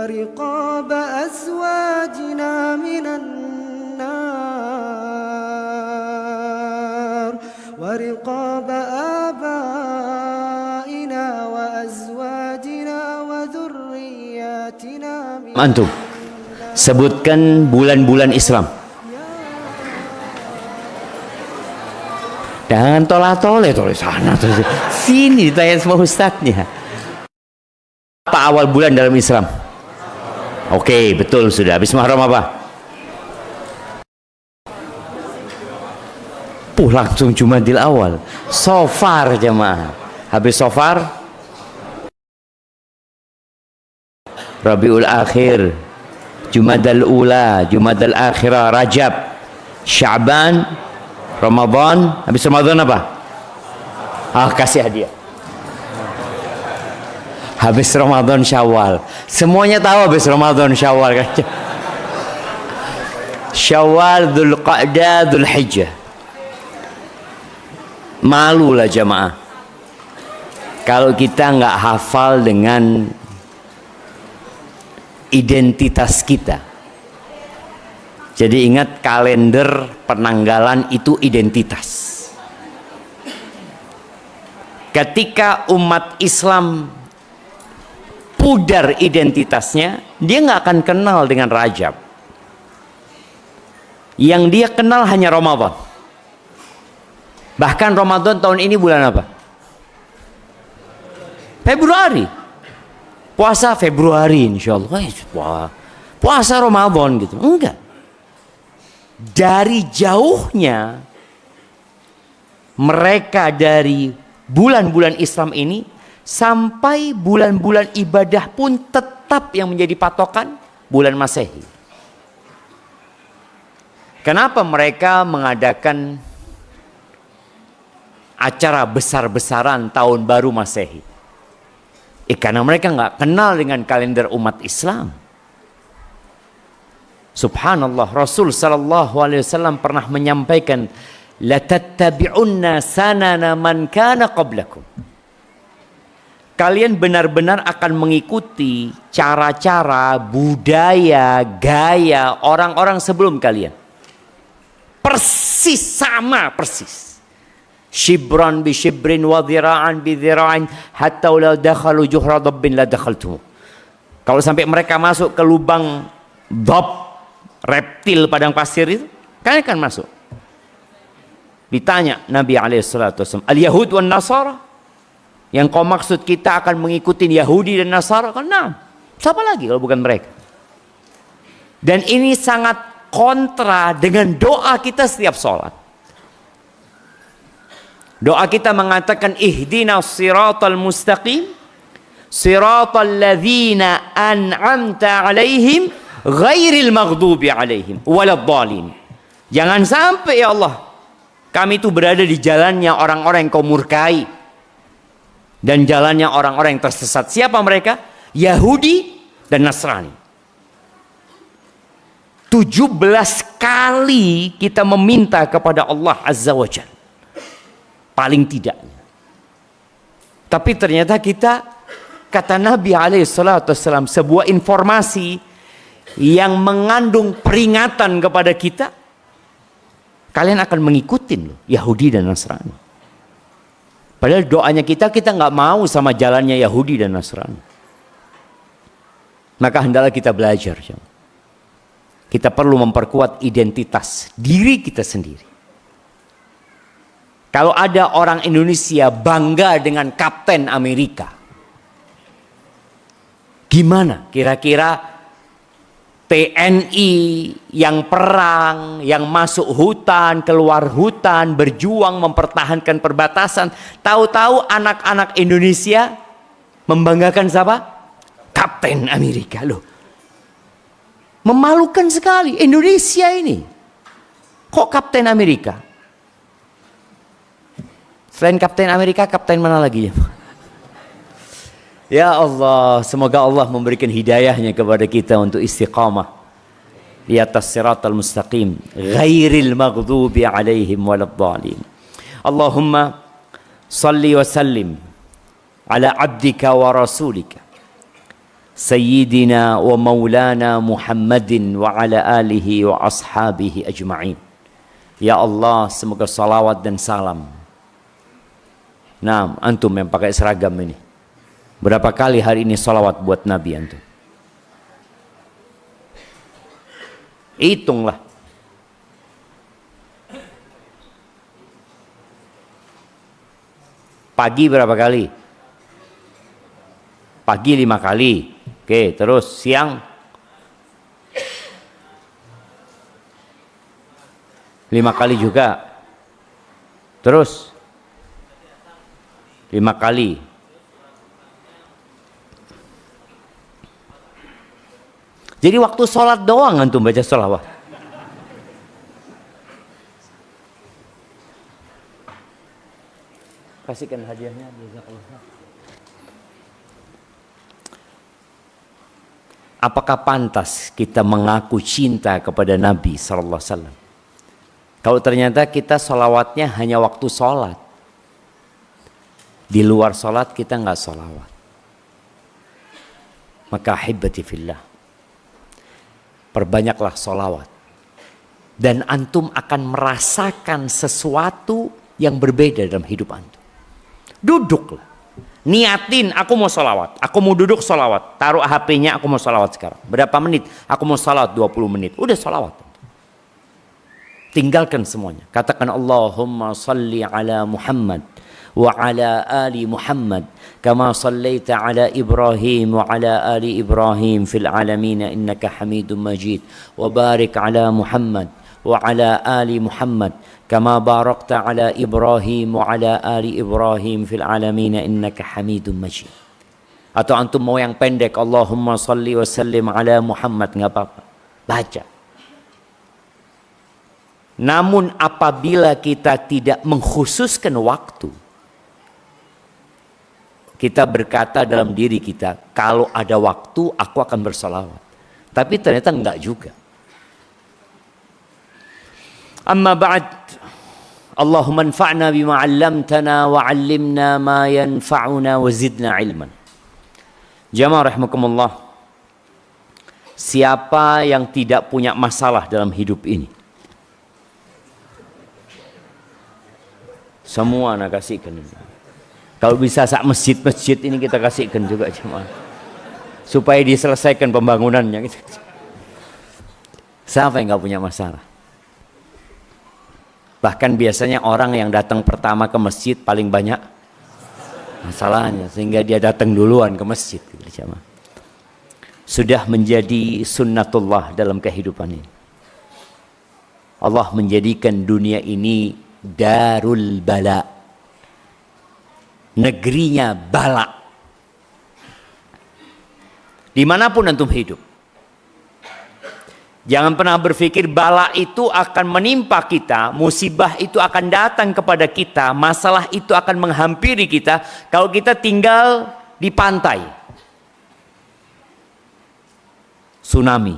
ورقاب أزواجنا من النار ورقاب آبائنا وأزواجنا وذرياتنا من Antum sebutkan bulan-bulan Islam. Jangan tolak-tolak sana sini ditanya sama ustadznya. Apa awal bulan dalam Islam? Oke, betul sudah. Habis Muharram apa? Langsung Jumadil Awal. Sofar jemaah. Habis Sofar Rabiul Akhir, Jumadal Ula, Jumadal Akhirah, Rajab, Sya'ban, Ramadan. Habis Ramadan apa? Kasih hadiah. Habis Ramadan Syawal. Semuanya tahu habis Ramadan Syawal kan? Syawal, Dzulqa'dah, Dzulhijjah. Malulah jamaah kalau kita nggak hafal dengan identitas kita. Jadi ingat, kalender penanggalan itu identitas. Ketika umat Islam pudar identitasnya, dia nggak akan kenal dengan Rajab. Yang dia kenal hanya Ramadan. Bahkan Ramadan tahun ini bulan apa? Februari. Puasa Februari insyaallah. Puasa Ramadan gitu. Enggak. Dari jauhnya mereka dari bulan-bulan Islam ini sampai bulan-bulan ibadah pun tetap yang menjadi patokan bulan Masehi. Kenapa mereka mengadakan acara besar-besaran tahun baru Masehi? Karena mereka nggak kenal dengan kalender umat Islam. Subhanallah, Rasul sallallahu alaihi wasallam pernah menyampaikan, la tattabi'unna sanana man kana qablakum. Kalian benar-benar akan mengikuti cara-cara, budaya, gaya orang-orang sebelum kalian. Persis sama persis. Shibran bi shibrin wa dhira'an bi dhira'in hatta law dakhalu juhra dabbin la dakhaltum. Kalau sampai mereka masuk ke lubang dab, reptil padang pasir itu, kalian akan masuk. Ditanya Nabi SAW, al-Yahud wan Nasara, yang kau maksud kita akan mengikuti Yahudi dan Nasara? Kan nah, siapa lagi kalau bukan mereka? Dan ini sangat kontra dengan doa kita setiap sholat. Doa kita mengatakan ihdinas siratal mustaqim siratal ladzina an'amta alaihim ghairil maghdubi alaihim waladdallin. Jangan sampai ya Allah kami itu berada di jalannya orang-orang yang kau murkai dan jalannya orang-orang yang tersesat. Siapa mereka? Yahudi dan Nasrani. 17 kali kita meminta kepada Allah Azza wa Jalla. Paling tidaknya. Tapi ternyata kita, kata Nabi SAW, sebuah informasi yang mengandung peringatan kepada kita, kalian akan mengikuti loh Yahudi dan Nasrani. Padahal doanya kita nggak mau sama jalannya Yahudi dan Nasrani. Maka hendaklah kita belajar. Kita perlu memperkuat identitas diri kita sendiri. Kalau ada orang Indonesia bangga dengan Kapten Amerika, gimana kira-kira TNI yang perang, yang masuk hutan, keluar hutan, berjuang mempertahankan perbatasan, tahu-tahu anak-anak Indonesia membanggakan siapa? Kapten Amerika. Loh, memalukan sekali Indonesia ini. Kok Kapten Amerika? Selain Kapten Amerika, kapten mana lagi ya? Ya Allah, semoga Allah memberikan hidayahnya kepada kita untuk istiqamah di atas siratal mustaqim, ghairil maghdubi alaihim waladdallin. Allahumma salli wa sallim ala abdika wa rasulika Sayyidina wa maulana Muhammadin wa ala alihi wa ashabihi ajma'in. Ya Allah, semoga salawat dan salam. Nah, antum yang pakai seragam ini, berapa kali hari ini salawat buat Nabi antum? Hitunglah. Pagi berapa kali? Pagi 5 kali. Oke, terus siang 5 kali juga. Terus 5 kali. Jadi waktu sholat doang antum baca sholawat. Kasihkan hadiahnya. Apakah pantas kita mengaku cinta kepada Nabi sallallahu alaihi wasallam kalau ternyata kita sholawatnya hanya waktu sholat, di luar sholat kita nggak sholawat? Maka ahibati fillah, perbanyaklah sholawat, dan antum akan merasakan sesuatu yang berbeda dalam hidup antum. Duduklah, niatin aku mau sholawat, aku mau duduk sholawat, taruh HP-nya, aku mau sholawat sekarang. Berapa menit? Aku mau sholawat 20 menit. Udah sholawat. Tinggalkan semuanya. Katakan Allahumma salli ala Muhammad wa ala ali Muhammad kama sallaita ala Ibrahim wa ala ali Ibrahim fil alamin innaka Hamidum Majid wa barik ala Muhammad wa ala ali Muhammad kama barakta ala Ibrahim wa ala ali Ibrahim fil alamin innaka Hamidum Majid. Atau antum mau yang pendek, Allahumma salli wa sallim ala Muhammad, enggak apa-apa. Baca. Namun apabila kita tidak mengkhususkan waktu, kita berkata dalam diri kita, kalau ada waktu aku akan bersalawat. Tapi ternyata enggak juga. Amma ba'd, Allahumma anfa'na bima 'allamtana wa 'allimna ma yanfa'una wa zidna ilman. Jamaah rahimakumullah, siapa yang tidak punya masalah dalam hidup ini? Semua nak kasihkan. Kalau bisa sak masjid-masjid ini kita kasihkan juga jemaah, supaya diselesaikan pembangunannya. Siapa yang nggak punya masalah? Bahkan biasanya orang yang datang pertama ke masjid paling banyak masalahnya, sehingga dia datang duluan ke masjid. Sudah menjadi sunnatullah dalam kehidupan ini. Allah menjadikan dunia ini darul bala, negerinya bala. Dimanapun antum hidup, jangan pernah berpikir bala itu akan menimpa kita, musibah itu akan datang kepada kita, masalah itu akan menghampiri kita kalau kita tinggal di pantai. Tsunami.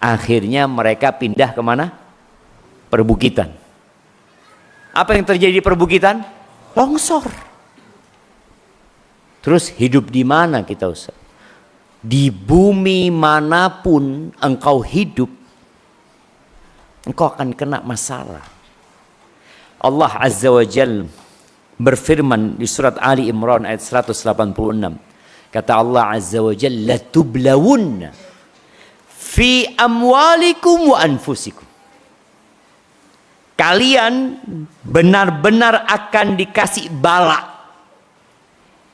Akhirnya mereka pindah kemana? Perbukitan. Apa yang terjadi di perbukitan? Longsor. Terus hidup di mana kita, Ustaz? Di bumi manapun engkau hidup, engkau akan kena masalah. Allah Azza wa Jalla berfirman di surat Ali Imran ayat 186. Kata Allah Azza wa Jalla, "Tublawunna fi amwalikum wa anfusikum." Kalian benar-benar akan dikasih bala,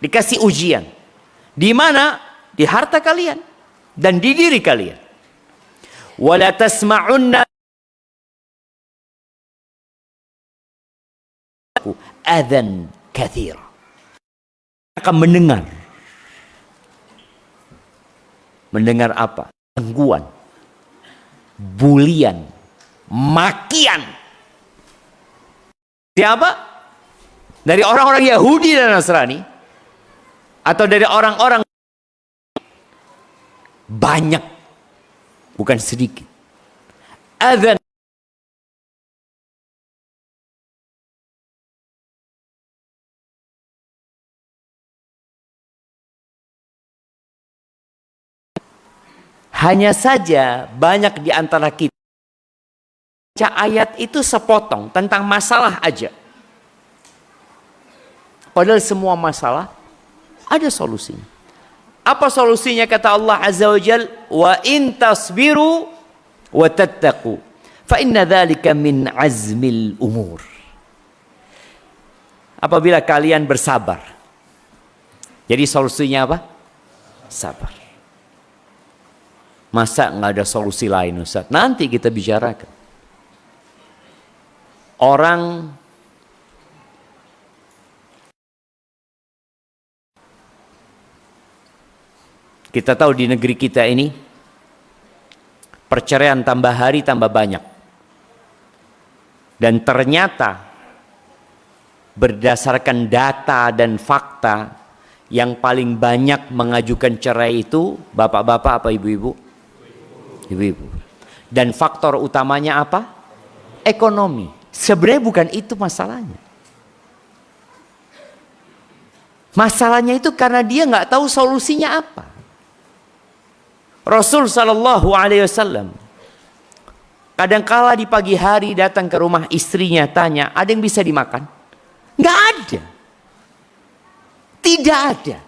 dikasih ujian. Di mana? Di harta kalian dan di diri kalian. Wala tasma'unna adzan katsira. Akan mendengar. Mendengar apa? Gangguan, bulian, makian. Siapa? Dari orang-orang Yahudi dan Nasrani, atau dari orang-orang banyak, bukan sedikit. Adzan Hanya saja banyak di antara kita baca ayat itu sepotong tentang masalah aja. Padahal semua masalah ada solusinya. Apa solusinya kata Allah Azza wa Jal? Wa in tasbiru wa tattaqu fa inna dzalika min azmil umur. Apabila kalian bersabar. Jadi solusinya apa? Sabar. Masa nggak ada solusi lain Ustaz? Nanti kita bicarakan. Orang kita tahu di negeri kita ini perceraian tambah hari tambah banyak. Dan ternyata berdasarkan data dan fakta yang paling banyak mengajukan cerai itu bapak-bapak apa ibu-ibu? Ibu-ibu. Dan faktor utamanya apa? Ekonomi. Sebenarnya bukan itu masalahnya. Masalahnya itu karena dia nggak tahu solusinya apa. Rasul Shallallahu Alaihi Wasallam kadangkala di pagi hari datang ke rumah istrinya, tanya, ada yang bisa dimakan? Nggak ada. Tidak ada.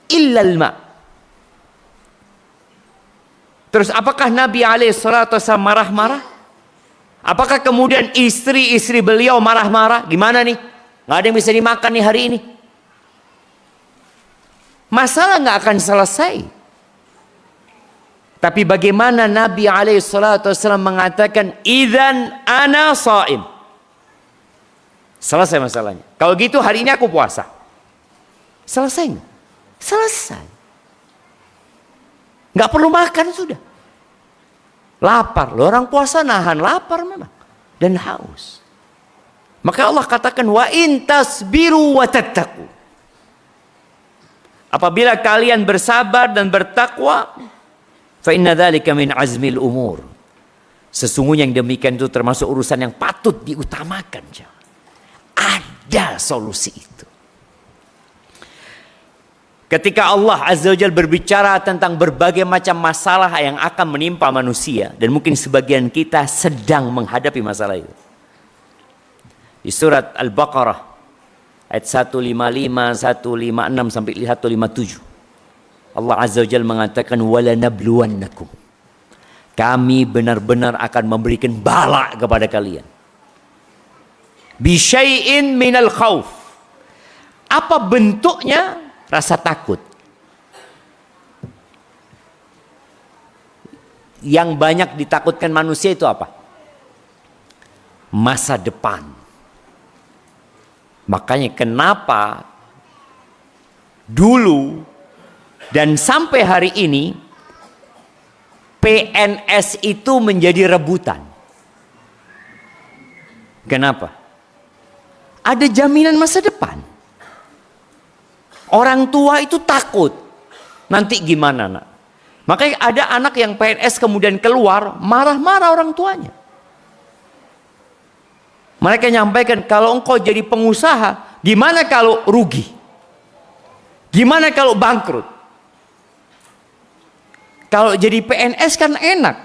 Illal ma. Terus apakah Nabi alaihissalatu wassalam marah-marah? Apakah kemudian istri-istri beliau marah-marah? Gimana nih? Nggak ada yang bisa dimakan nih hari ini. Masalah nggak akan selesai. Tapi bagaimana Nabi alaihissalatu wassalam mengatakan, idzan ana shaim. Selesai masalahnya. Kalau gitu hari ini aku puasa. Selesai. Selesai. Nggak perlu makan sudah. Lapar. Loh, orang puasa nahan lapar memang. Dan haus. Maka Allah katakan, wa in tasbiru wa tattaqu. Apabila kalian bersabar dan bertakwa, fa inna dzalika min azmil umur. Sesungguhnya yang demikian itu termasuk urusan yang patut diutamakan. Ada solusi itu. Ketika Allah Azza wa Jalla berbicara tentang berbagai macam masalah yang akan menimpa manusia, dan mungkin sebagian kita sedang menghadapi masalah itu. Di surat Al-Baqarah ayat 155, 156 sampai 157. Allah Azza wa Jalla mengatakan, wala nabluwannakum. Kami benar-benar akan memberikan bala kepada kalian. Bi syai'in minal khauf. Apa bentuknya? Rasa takut. Yang banyak ditakutkan manusia itu apa? Masa depan. Makanya kenapa dulu dan sampai hari ini PNS itu menjadi rebutan. Kenapa? Ada jaminan masa depan. Orang tua itu takut. Nanti gimana nak? Makanya ada anak yang PNS kemudian keluar, marah-marah orang tuanya. Mereka nyampaikan, kalau engkau jadi pengusaha, gimana kalau rugi? Gimana kalau bangkrut? Kalau jadi PNS kan enak.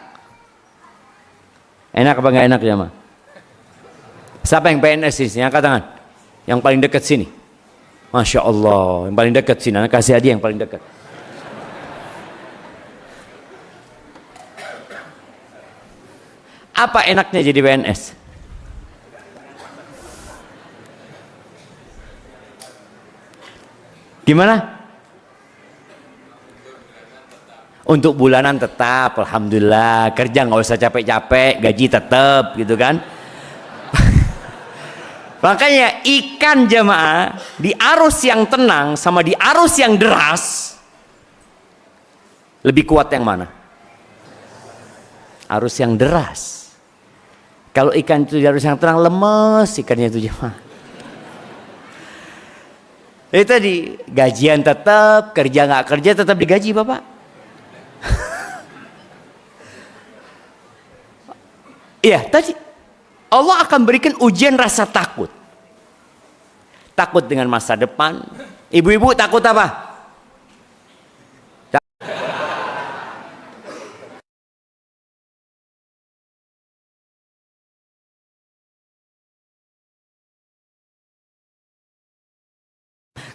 Enak apa nggak enak ya, Ma? Siapa yang PNS di sini? Angkat tangan. Yang paling dekat sini. Masya Allah, yang paling dekat sini. Anak kasih hadiah yang paling dekat. Apa enaknya jadi PNS? Gimana? Untuk bulanan tetap, alhamdulillah. Kerja nggak usah capek-capek, gaji tetap, gitu kan? Makanya ikan jemaah di arus yang tenang sama di arus yang deras, lebih kuat yang mana? Arus yang deras. Kalau ikan itu di arus yang tenang, lemes ikannya itu jemaah. Itu tadi, gajian tetap, kerja nggak kerja tetap digaji Bapak. Iya, tadi Allah akan berikan ujian rasa takut. Takut dengan masa depan. Ibu-ibu takut apa?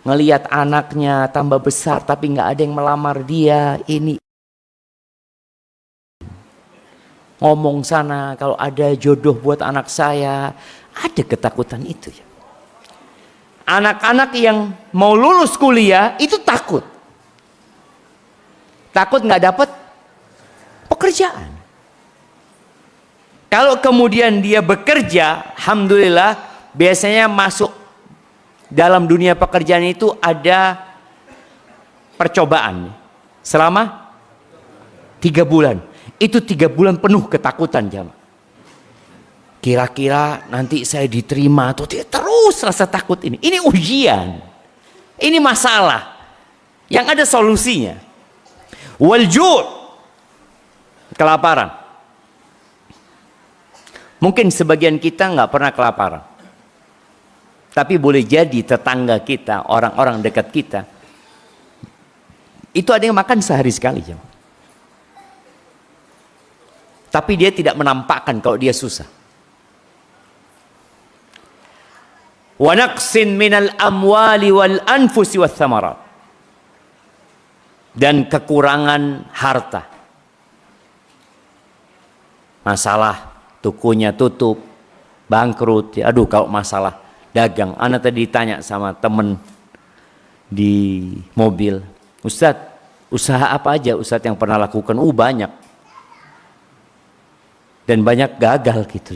ngelihat anaknya tambah besar tapi nggak ada yang melamar dia. Ini ngomong sana kalau ada jodoh buat anak saya, ada ketakutan itu ya. Anak-anak yang mau lulus kuliah itu takut nggak dapat pekerjaan. Kalau kemudian dia bekerja, alhamdulillah, biasanya masuk dalam dunia pekerjaan itu ada percobaan selama 3 bulan. Itu 3 bulan penuh ketakutan jamaah. Kira-kira nanti saya diterima atau tidak, terus rasa takut ini. Ini ujian. Ini masalah yang ada solusinya. Waljur, kelaparan. Mungkin sebagian kita nggak pernah kelaparan. Tapi boleh jadi tetangga kita, orang-orang dekat kita, itu ada yang makan sehari sekali. Tapi dia tidak menampakkan kalau dia susah. Wa naqsin minal amwali wal anfusi wath thamarat, dan kekurangan harta. Masalah tukunya tutup, bangkrut. Aduh, kalau masalah dagang, ana tadi ditanya sama temen di mobil, Ustadz, usaha apa aja Ustadz yang pernah lakukan? Banyak, dan banyak gagal gitu.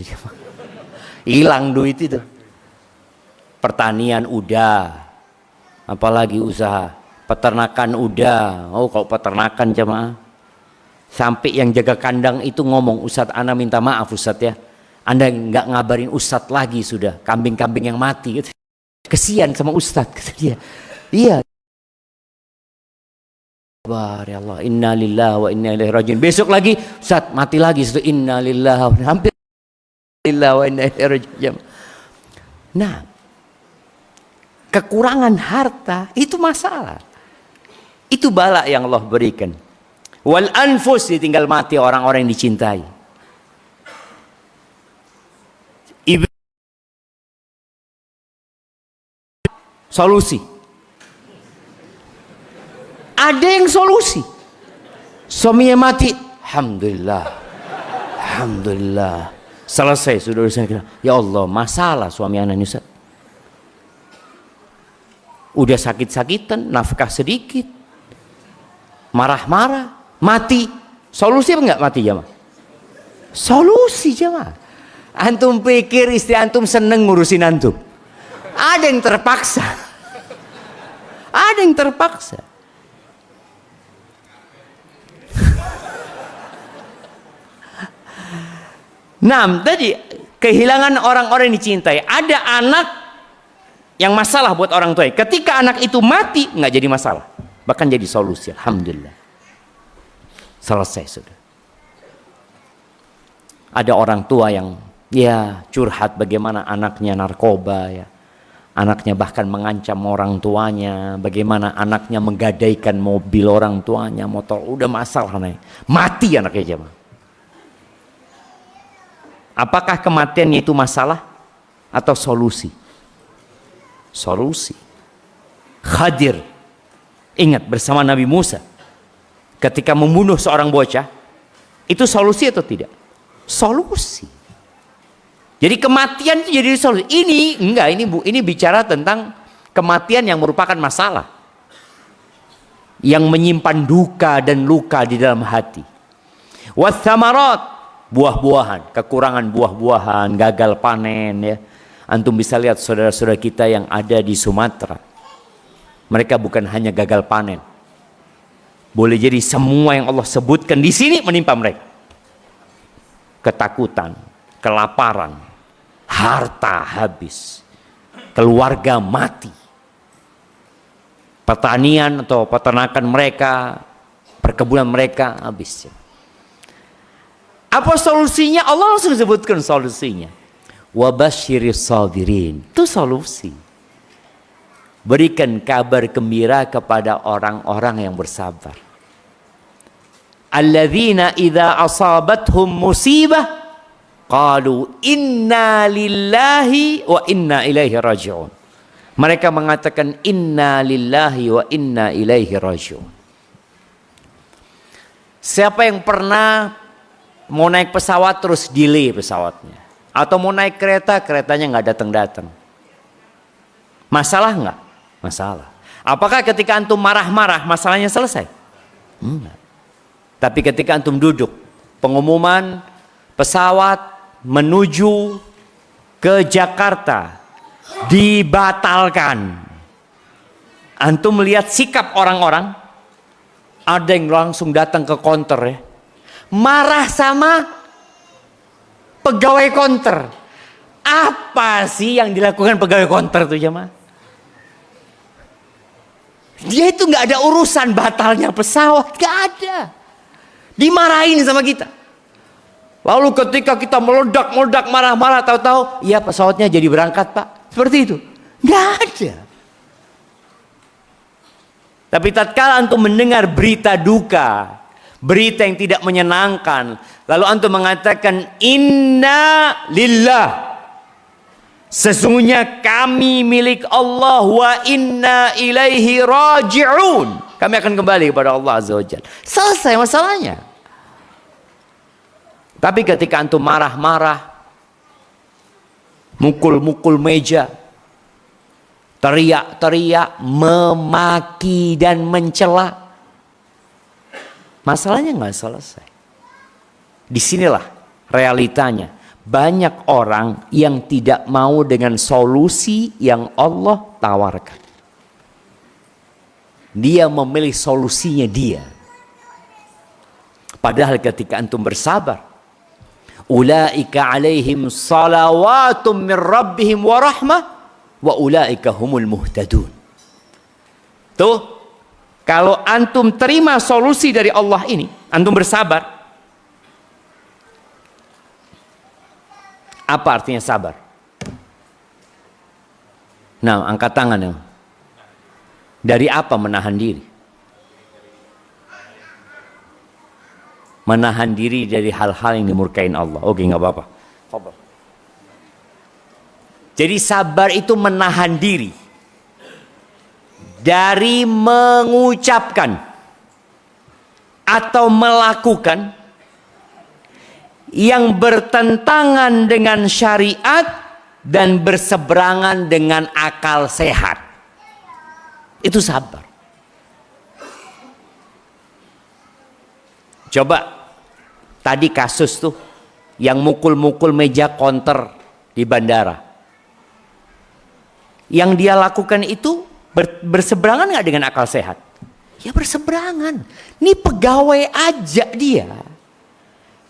Hilang duit itu. Pertanian udah, apalagi usaha peternakan udah. Oh, kalau peternakan jemaah, sampai yang jaga kandang itu ngomong, Ustadz, ana minta maaf Ustadz ya, Anda nggak ngabarin Ustadz lagi, sudah kambing-kambing yang mati gitu. Kesian sama Ustadz kata dia. Iya, ya Allah, inna lillahi wa inna ilaihi rajiun. Besok lagi Ustadz mati lagi, sudah inna lillahi, hampir lillahi wa inna ilaihi rajiun. Nah, kekurangan harta itu masalah. Itu bala yang Allah berikan. Wal anfus, ditinggal mati orang-orang yang dicintai. Solusi. Ada yang solusi. Suaminya mati, alhamdulillah. Alhamdulillah. Selesai sudah urusan kita. Ya Allah, masalah suami anak ini. Udah sakit-sakitan, nafkah sedikit, marah-marah, mati. Solusi apa enggak mati jamaah? Solusi jamaah. Antum pikir istri antum seneng ngurusin antum? Ada yang terpaksa. Ada yang terpaksa. Nah, tadi kehilangan orang-orang yang dicintai. Ada anak yang masalah buat orang tua. Ketika anak itu mati, nggak jadi masalah, bahkan jadi solusi. Alhamdulillah, selesai sudah. Ada orang tua yang ya curhat bagaimana anaknya narkoba ya, anaknya bahkan mengancam orang tuanya, bagaimana anaknya menggadaikan mobil orang tuanya, motor, udah masalah nih, mati anaknya jemaah. Apakah kematiannya itu masalah atau solusi? Solusi. Khadir ingat bersama Nabi Musa ketika membunuh seorang bocah, itu solusi atau tidak? Solusi. Jadi kematian itu jadi solusi. Ini enggak, ini bicara tentang kematian yang merupakan masalah, yang menyimpan duka dan luka di dalam hati. Wathamarat, buah-buahan, kekurangan buah-buahan, gagal panen ya. Antum bisa lihat saudara-saudara kita yang ada di Sumatera. Mereka bukan hanya gagal panen. Boleh jadi semua yang Allah sebutkan di sini menimpa mereka. Ketakutan, kelaparan, harta habis, keluarga mati. Pertanian atau peternakan mereka, perkebunan mereka habis. Apa solusinya? Allah langsung sebutkan solusinya. Wabasyiris sabirin, itu solusi. Berikan kabar gembira kepada orang-orang yang bersabar. Alladzina idza asabathum musibah qalu inna lillahi wa inna ilaihi raji'un. Mereka mengatakan inna lillahi wa inna ilaihi raji'un. Siapa yang pernah mau naik pesawat terus delay pesawatnya, atau mau naik kereta, keretanya nggak datang-datang, masalah nggak? Masalah. Apakah ketika antum marah-marah masalahnya selesai? Enggak. Tapi ketika antum duduk, pengumuman pesawat menuju ke Jakarta dibatalkan, antum melihat sikap orang-orang, ada yang langsung datang ke counter ya, marah sama pegawai counter. Apa sih yang dilakukan pegawai counter tuh jemaah? Dia itu nggak ada urusan batalnya pesawat, nggak ada. Dimarahin sama kita. Lalu ketika kita meledak marah-marah, tahu-tahu iya pesawatnya jadi berangkat pak, seperti itu. Nggak ada. Tapi tatkala antum mendengar berita duka, berita yang tidak menyenangkan, lalu antum mengatakan inna lillah, sesungguhnya kami milik Allah, wa inna ilaihi raji'un, kami akan kembali kepada Allah Azza wa Jalla. Selesai masalahnya. Tapi ketika antum marah-marah, mukul-mukul meja, teriak-teriak, memaki dan mencela, masalahnya nggak selesai. Disinilah realitanya. Banyak orang yang tidak mau dengan solusi yang Allah tawarkan. Dia memilih solusinya dia. Padahal ketika antum bersabar, ulaika alaihim salawatum min rabbihim wa rahmah wa ulaika humul muhtadun. Tuh, kalau antum terima solusi dari Allah ini, antum bersabar. Apa artinya sabar? Nah, angkat tangan ya. Dari apa menahan diri? Menahan diri dari hal-hal yang dimurkain Allah. Oke, nggak apa-apa. Jadi sabar itu menahan diri dari mengucapkan atau melakukan yang bertentangan dengan syariat dan berseberangan dengan akal sehat. Itu sabar. Coba tadi kasus tuh yang mukul-mukul meja counter di bandara. Yang dia lakukan itu berseberangan nggak dengan akal sehat? Ya berseberangan. Ini pegawai aja dia.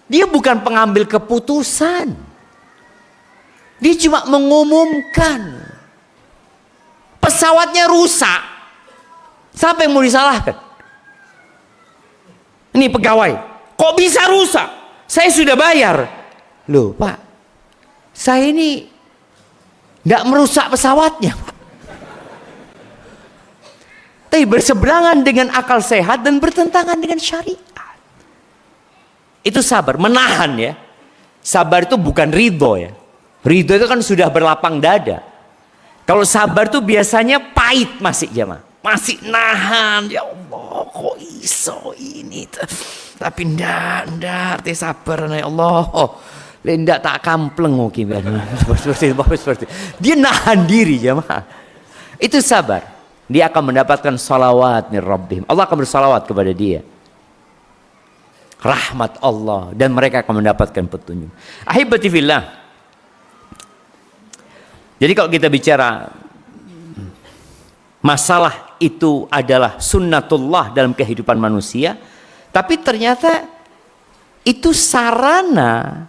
Dia bukan pengambil keputusan. Dia cuma mengumumkan. Pesawatnya rusak. Siapa yang mau disalahkan? Ini pegawai. Kok bisa rusak? Saya sudah bayar. Loh pak, saya ini tidak merusak pesawatnya. Tapi berseberangan dengan akal sehat dan bertentangan dengan syariat. Itu sabar, menahan ya. Sabar itu bukan ridho ya. Ridho itu kan sudah berlapang dada. Kalau sabar itu biasanya pahit masih jemaah. Masih nahan, ya Allah kok iso ini. Tapi ndak sabar ya Allah. Ndak tak kampleng mungkin. Seperti dia nahan diri jemaah. Itu sabar. Dia akan mendapatkan salawat min Rabbihim. Allah akan bersalawat kepada dia. Rahmat Allah, dan mereka akan mendapatkan petunjuk. Ahibati fillah. Jadi kalau kita bicara masalah itu adalah sunnatullah dalam kehidupan manusia, tapi ternyata itu sarana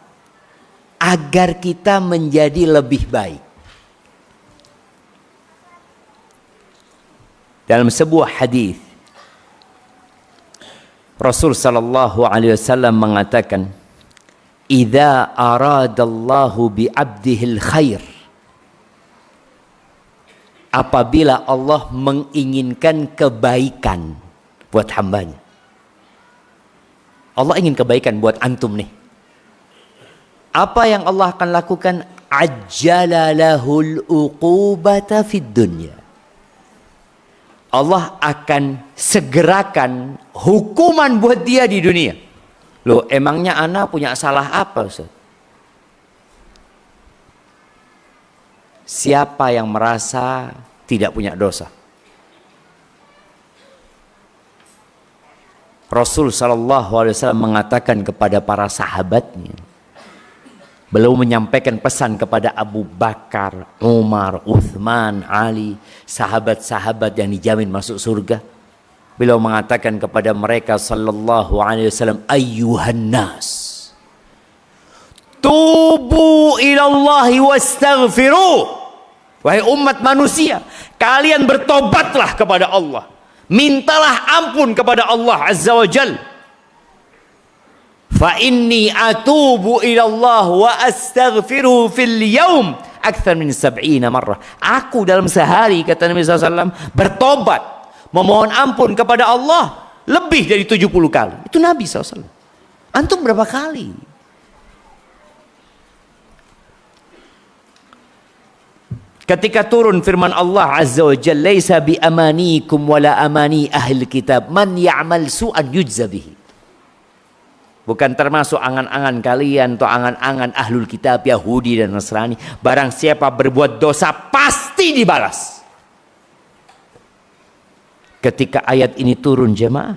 agar kita menjadi lebih baik. Dalam sebuah hadis Rasul sallallahu alaihi wasallam mengatakan, "Idza aradallahu bi 'abdihil khair." Apabila Allah menginginkan kebaikan buat hambanya. Allah ingin kebaikan buat antum nih. Apa yang Allah akan lakukan? ajjala lahul uqubata fid dunya. Allah akan segerakan hukuman buat dia di dunia. Loh, emangnya ana punya salah apa, Ustaz? Siapa yang merasa tidak punya dosa? Rasul SAW mengatakan kepada para sahabatnya, beliau menyampaikan pesan kepada Abu Bakar, Umar, Uthman, Ali, sahabat-sahabat yang dijamin masuk surga. Beliau mengatakan kepada mereka sallallahu alaihi wasallam, ayyuhan nas, tubu ilallahi wastaghfiru. Wahai umat manusia, kalian bertobatlah kepada Allah. Mintalah ampun kepada Allah Azza wa Jal. Fa inni atubu ilallah wa astaghfiruhu fil yaum akthar min 70 marrah. Aku dalam sehari, kata Nabi SAW, bertobat, memohon ampun kepada Allah lebih dari 70 kali. Itu Nabi SAW. Antum berapa kali? Ketika turun firman Allah Azza wa Jalla, laisa bi amanikum wala amani ahli kitab, man ya'mal su'an yujza bihi. Bukan termasuk angan-angan kalian atau angan-angan ahlul kitab Yahudi dan Nasrani. Barang siapa berbuat dosa pasti dibalas. Ketika ayat ini turun jemaah,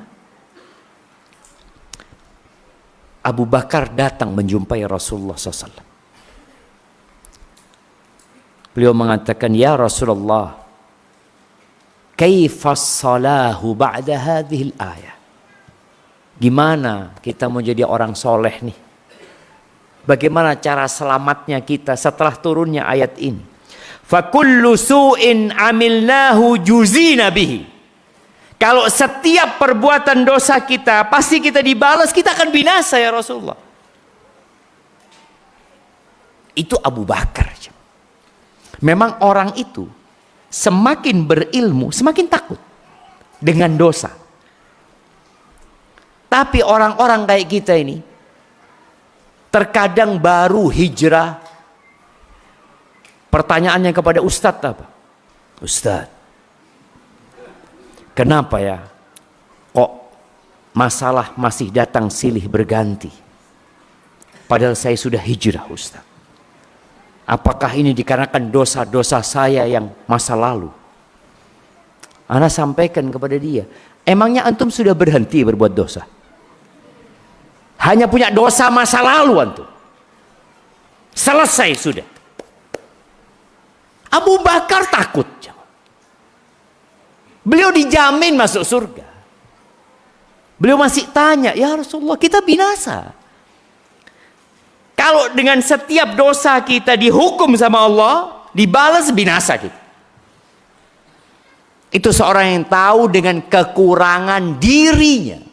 Abu Bakar datang menjumpai Rasulullah SAW. Beliau mengatakan, ya Rasulullah, kaifas salahu ba'da hadhil ayah. Gimana kita mau jadi orang soleh nih? Bagaimana cara selamatnya kita setelah turunnya ayat ini? Fakullu su'in amilnahu juzina bihi. Kalau setiap perbuatan dosa kita pasti kita dibalas, kita akan binasa ya Rasulullah. Itu Abu Bakar. Memang orang itu semakin berilmu semakin takut dengan dosa. Tapi orang-orang kayak kita ini terkadang baru hijrah. Pertanyaannya kepada Ustadz apa? Ustadz, kenapa ya kok masalah masih datang silih berganti? Padahal saya sudah hijrah Ustadz. Apakah ini dikarenakan dosa-dosa saya yang masa lalu? Ana sampaikan kepada dia, emangnya antum sudah berhenti berbuat dosa? Hanya punya dosa masa lalu antum. Selesai sudah. Abu Bakar takut. Beliau dijamin masuk surga. Beliau masih tanya, ya Rasulullah, kita binasa. Kalau dengan setiap dosa kita dihukum sama Allah, dibalas binasa kita. Itu seorang yang tahu dengan kekurangan dirinya.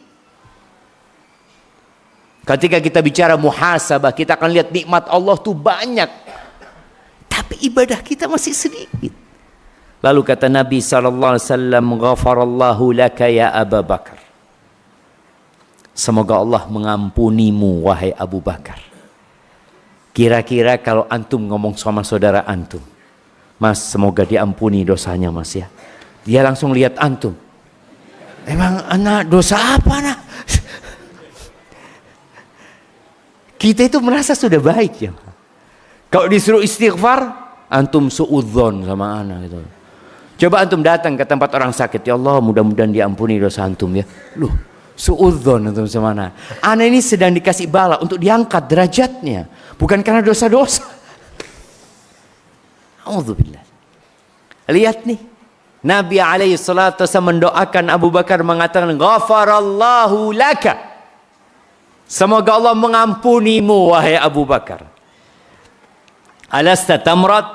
Ketika kita bicara muhasabah, kita akan lihat nikmat Allah tuh banyak. Tapi ibadah kita masih sedikit. Lalu kata Nabi SAW, ghafarallahu laka ya Abu Bakar. Semoga Allah mengampunimu wahai Abu Bakar. Kira-kira kalau antum ngomong sama saudara antum, Mas, semoga diampuni dosanya Mas ya. Dia langsung lihat antum. Emang anak dosa apa anak? Kita itu merasa sudah baik ya. Kalau disuruh istighfar, antum suudzon sama anak gitu. Coba antum datang ke tempat orang sakit, ya Allah mudah-mudahan diampuni dosa antum ya. Loh, suudzon antum sama anak. Anak ini sedang dikasih bala untuk diangkat derajatnya, bukan karena dosa-dosa. Auzubillah. Lihat nih, Nabi alaihi salatu wasallam mendoakan Abu Bakar mengatakan, ghafarallahu laka. Semoga Allah mengampunimu wahai Abu Bakar. Alasta tamrat,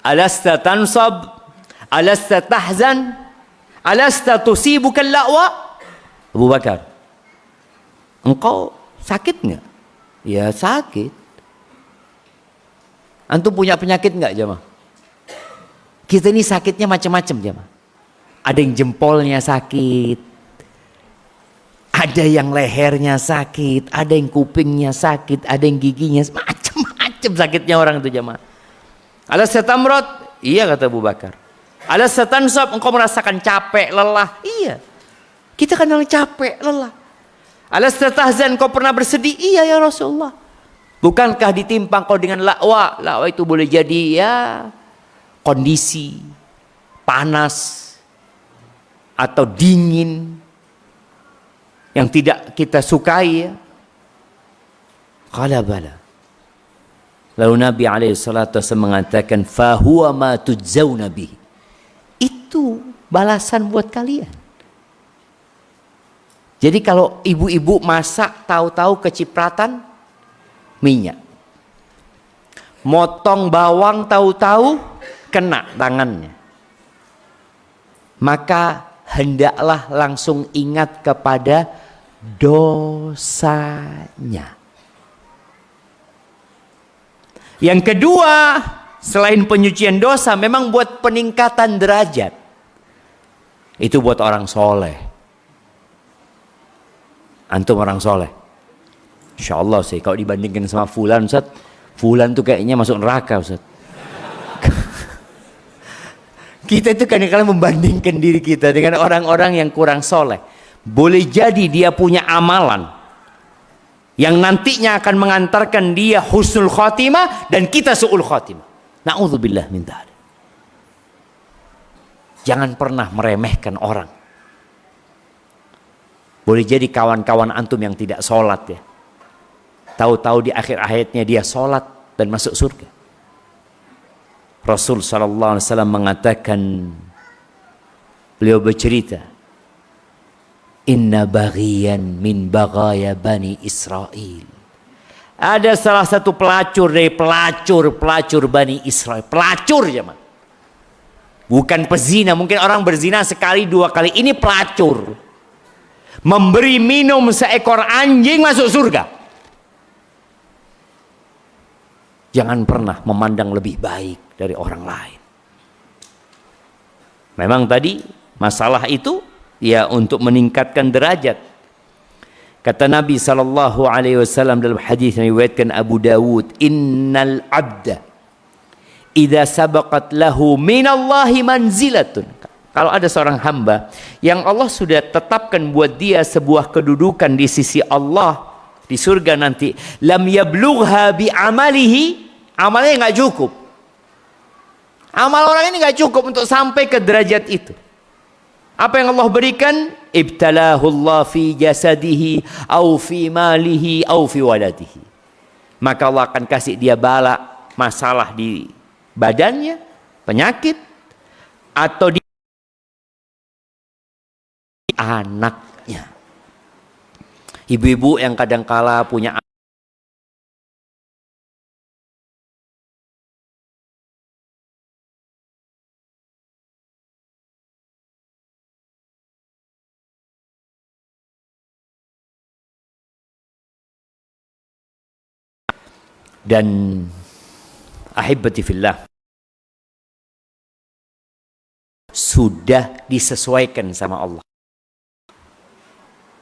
alasta tansab, alasta tahzan, alasta tusibuka la'wa. Abu Bakar, engkau sakit nggak? Ya sakit. Antum punya penyakit nggak jemaah? Kita ini sakitnya macam-macam jemaah. Ada yang jempolnya sakit, ada yang lehernya sakit, ada yang kupingnya sakit, ada yang giginya macam-macam macam sakitnya orang itu jemaah. Alas tamrot? Iya kata Abu Bakar. Alas tansab? Engkau merasakan capek, lelah? Iya. Kita kadang capek, lelah. Alas tahzan? Engkau pernah bersedih? Iya ya Rasulullah. Bukankah ditimpang kau dengan lakwa? Lakwa itu boleh jadi ya kondisi panas atau dingin yang tidak kita sukai ya. Qala bala. Lalu Nabi alaihissalatu wassalam mengatakan fahuwa ma tujzauna bihi. Itu balasan buat kalian. Jadi kalau ibu-ibu masak tahu-tahu kecipratan minyak. Motong bawang tahu-tahu kena tangannya. Maka hendaklah langsung ingat kepada dosanya. Yang kedua, selain penyucian dosa, memang buat peningkatan derajat. Itu buat orang soleh. Antum orang soleh. Insya Allah sih, kalau dibandingkan sama Fulan, Ustaz, Fulan tuh kayaknya masuk neraka, Ustaz. Kita itu kadang-kadang membandingkan diri kita dengan orang-orang yang kurang soleh. Boleh jadi dia punya amalan yang nantinya akan mengantarkan dia husnul khotimah dan kita su'ul khotimah. Na'udzubillah min dzalik. Jangan pernah meremehkan orang. Boleh jadi kawan-kawan antum yang tidak sholat ya. Tahu-tahu di akhir hayatnya dia sholat dan masuk surga. Rasul sallallahu alaihi wasallam mengatakan, beliau bercerita, inna baghiyan min baghaya bani Israel. Ada salah satu pelacur dari pelacur Bani Israel. Pelacur jemaah. Bukan pezina. Mungkin orang berzina sekali dua kali. Ini pelacur. Memberi minum seekor anjing masuk surga. Jangan pernah memandang lebih baik dari orang lain. Memang tadi masalah itu ya untuk meningkatkan derajat. Kata Nabi sallallahu alaihi wasallam dalam hadis yang diriwayatkan Abu Dawud, innal abda idza sabaqat lahu minallahi manzilatun. Kalau ada seorang hamba yang Allah sudah tetapkan buat dia sebuah kedudukan di sisi Allah di surga nanti, lam yablugha bi amalihi, amalnya nggak cukup. Amal orang ini nggak cukup untuk sampai ke derajat itu. Apa yang Allah berikan? Ibtalahu Allah fi jasadihi au fi malihi au fi waladihi. Maka Allah akan kasih dia bala, masalah di badannya, penyakit, atau di anaknya. Ibu-ibu yang kadangkala punya dan ahibati fillah sudah disesuaikan sama Allah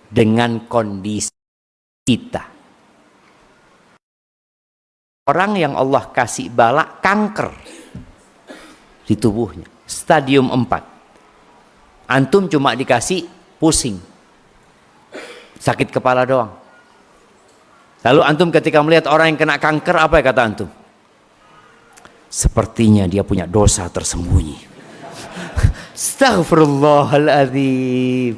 dengan kondisi kita. Orang yang Allah kasih bala kanker di tubuhnya, stadium 4. Antum cuma dikasih pusing, sakit kepala doang. Lalu antum ketika melihat orang yang kena kanker, apa ya kata antum? Sepertinya dia punya dosa tersembunyi. Astaghfirullahaladzim.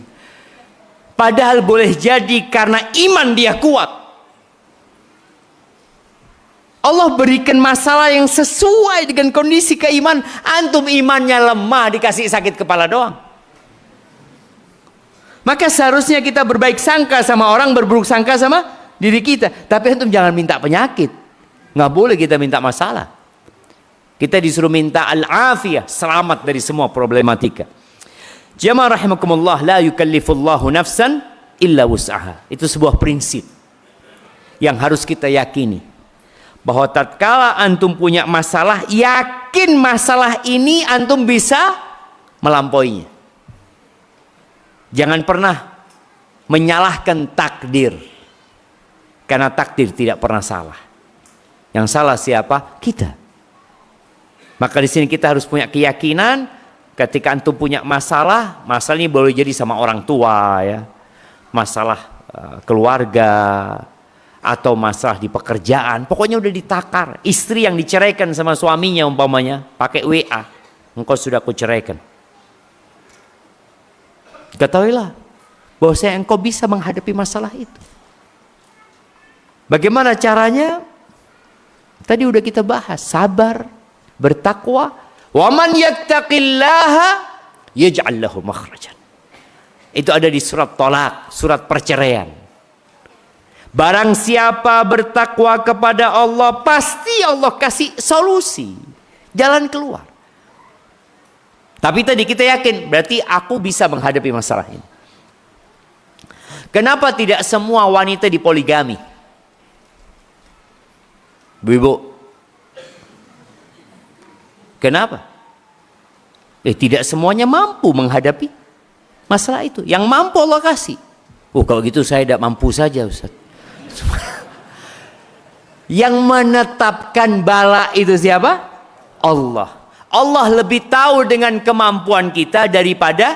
Padahal boleh jadi karena iman dia kuat. Allah berikan masalah yang sesuai dengan kondisi keimanan. Antum imannya lemah, dikasih sakit kepala doang. Maka seharusnya kita berbaik sangka sama orang, berburuk sangka sama diri kita. Tapi antum jangan minta penyakit. Nggak boleh kita minta masalah. Kita disuruh minta al-afiyah, selamat dari semua problematika. Jamaah rahimakumullah, la yukallifullahu nafsan illa wus'aha. Itu sebuah prinsip yang harus kita yakini, bahwa tatkala antum punya masalah, yakin masalah ini antum bisa melampauinya. Jangan pernah menyalahkan takdir, karena takdir tidak pernah salah. Yang salah siapa? Kita. Maka di sini kita harus punya keyakinan ketika antum punya masalah, masalah ini boleh jadi sama orang tua ya. Masalah keluarga atau masalah di pekerjaan, pokoknya udah ditakar. Istri yang diceraikan sama suaminya umpamanya pakai WA, engkau sudah kuceraikan. Ketahuilah bahwasanya engkau bisa menghadapi masalah itu. Bagaimana caranya? Tadi udah kita bahas, sabar, bertakwa. Wa man yattaqillaha yaj'al lahu makhrajan. Itu ada di surat Thalaq, surat perceraian. Barang siapa bertakwa kepada Allah, pasti Allah kasih solusi, jalan keluar. Tapi tadi kita yakin, berarti aku bisa menghadapi masalah ini. Kenapa tidak semua wanita dipoligami? Bu-ibu, kenapa? Tidak semuanya mampu menghadapi masalah itu. Yang mampu Allah kasih. Oh, kalau gitu saya tidak mampu saja, Ustaz. Yang menetapkan bala itu siapa? Allah. Allah lebih tahu dengan kemampuan kita daripada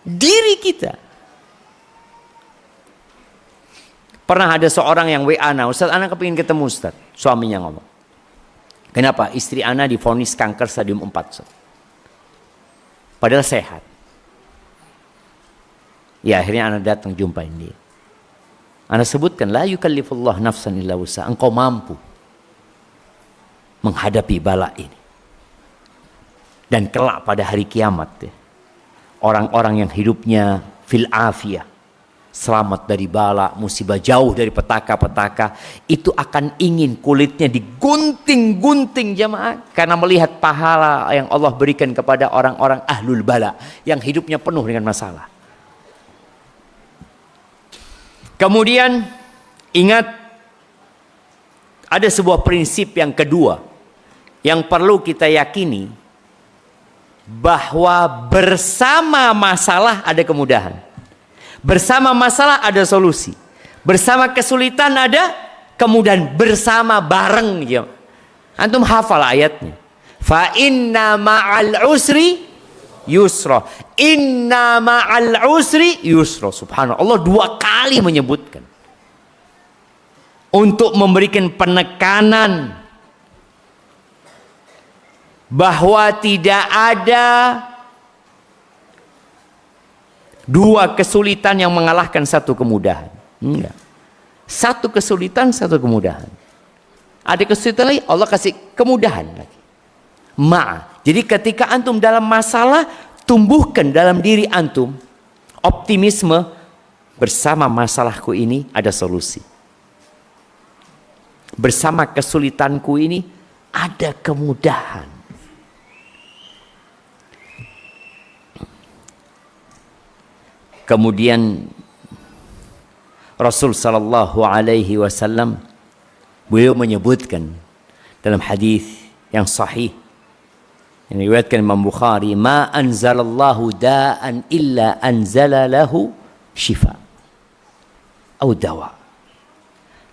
diri kita. Pernah ada seorang yang WA, Ustaz, anak kepingin ketemu Ustaz. Suaminya ngomong, kenapa? Istri anak divonis kanker stadium 4, Ustaz. Padahal sehat. Ya akhirnya anak datang jumpain dia. Anak sebutkan, la yukallifullah nafsan illa wus'aha. Engkau mampu menghadapi bala ini. Dan kelak pada hari kiamat ya, orang-orang yang hidupnya fil afiyah, selamat dari bala, musibah, jauh dari petaka-petaka, itu akan ingin kulitnya digunting-gunting jamaah, karena melihat pahala yang Allah berikan kepada orang-orang ahlul bala yang hidupnya penuh dengan masalah. Kemudian ingat, ada sebuah prinsip yang kedua yang perlu kita yakini, bahwa bersama masalah ada kemudahan. Bersama masalah ada solusi. Bersama kesulitan ada kemudahan. Bersama bareng ya. Antum hafal ayatnya. Fa inna ma'al usri yusra. Inna ma'al usri yusra. Subhanallah. Allah 2 kali menyebutkan. Untuk memberikan penekanan bahwa tidak ada 2 kesulitan yang mengalahkan 1 kemudahan. Enggak. 1 kesulitan, 1 kemudahan. Ada kesulitan lagi, Allah kasih kemudahan lagi. Jadi ketika antum dalam masalah, tumbuhkan dalam diri antum optimisme, bersama masalahku ini ada solusi. Bersama kesulitanku ini ada kemudahan. Kemudian Rasul sallallahu alaihi wasallam beliau menyebutkan dalam hadis yang sahih yang diriwayatkan Imam Bukhari, ma anzalallahu da'an illa anzala lahu shifa atau dawa.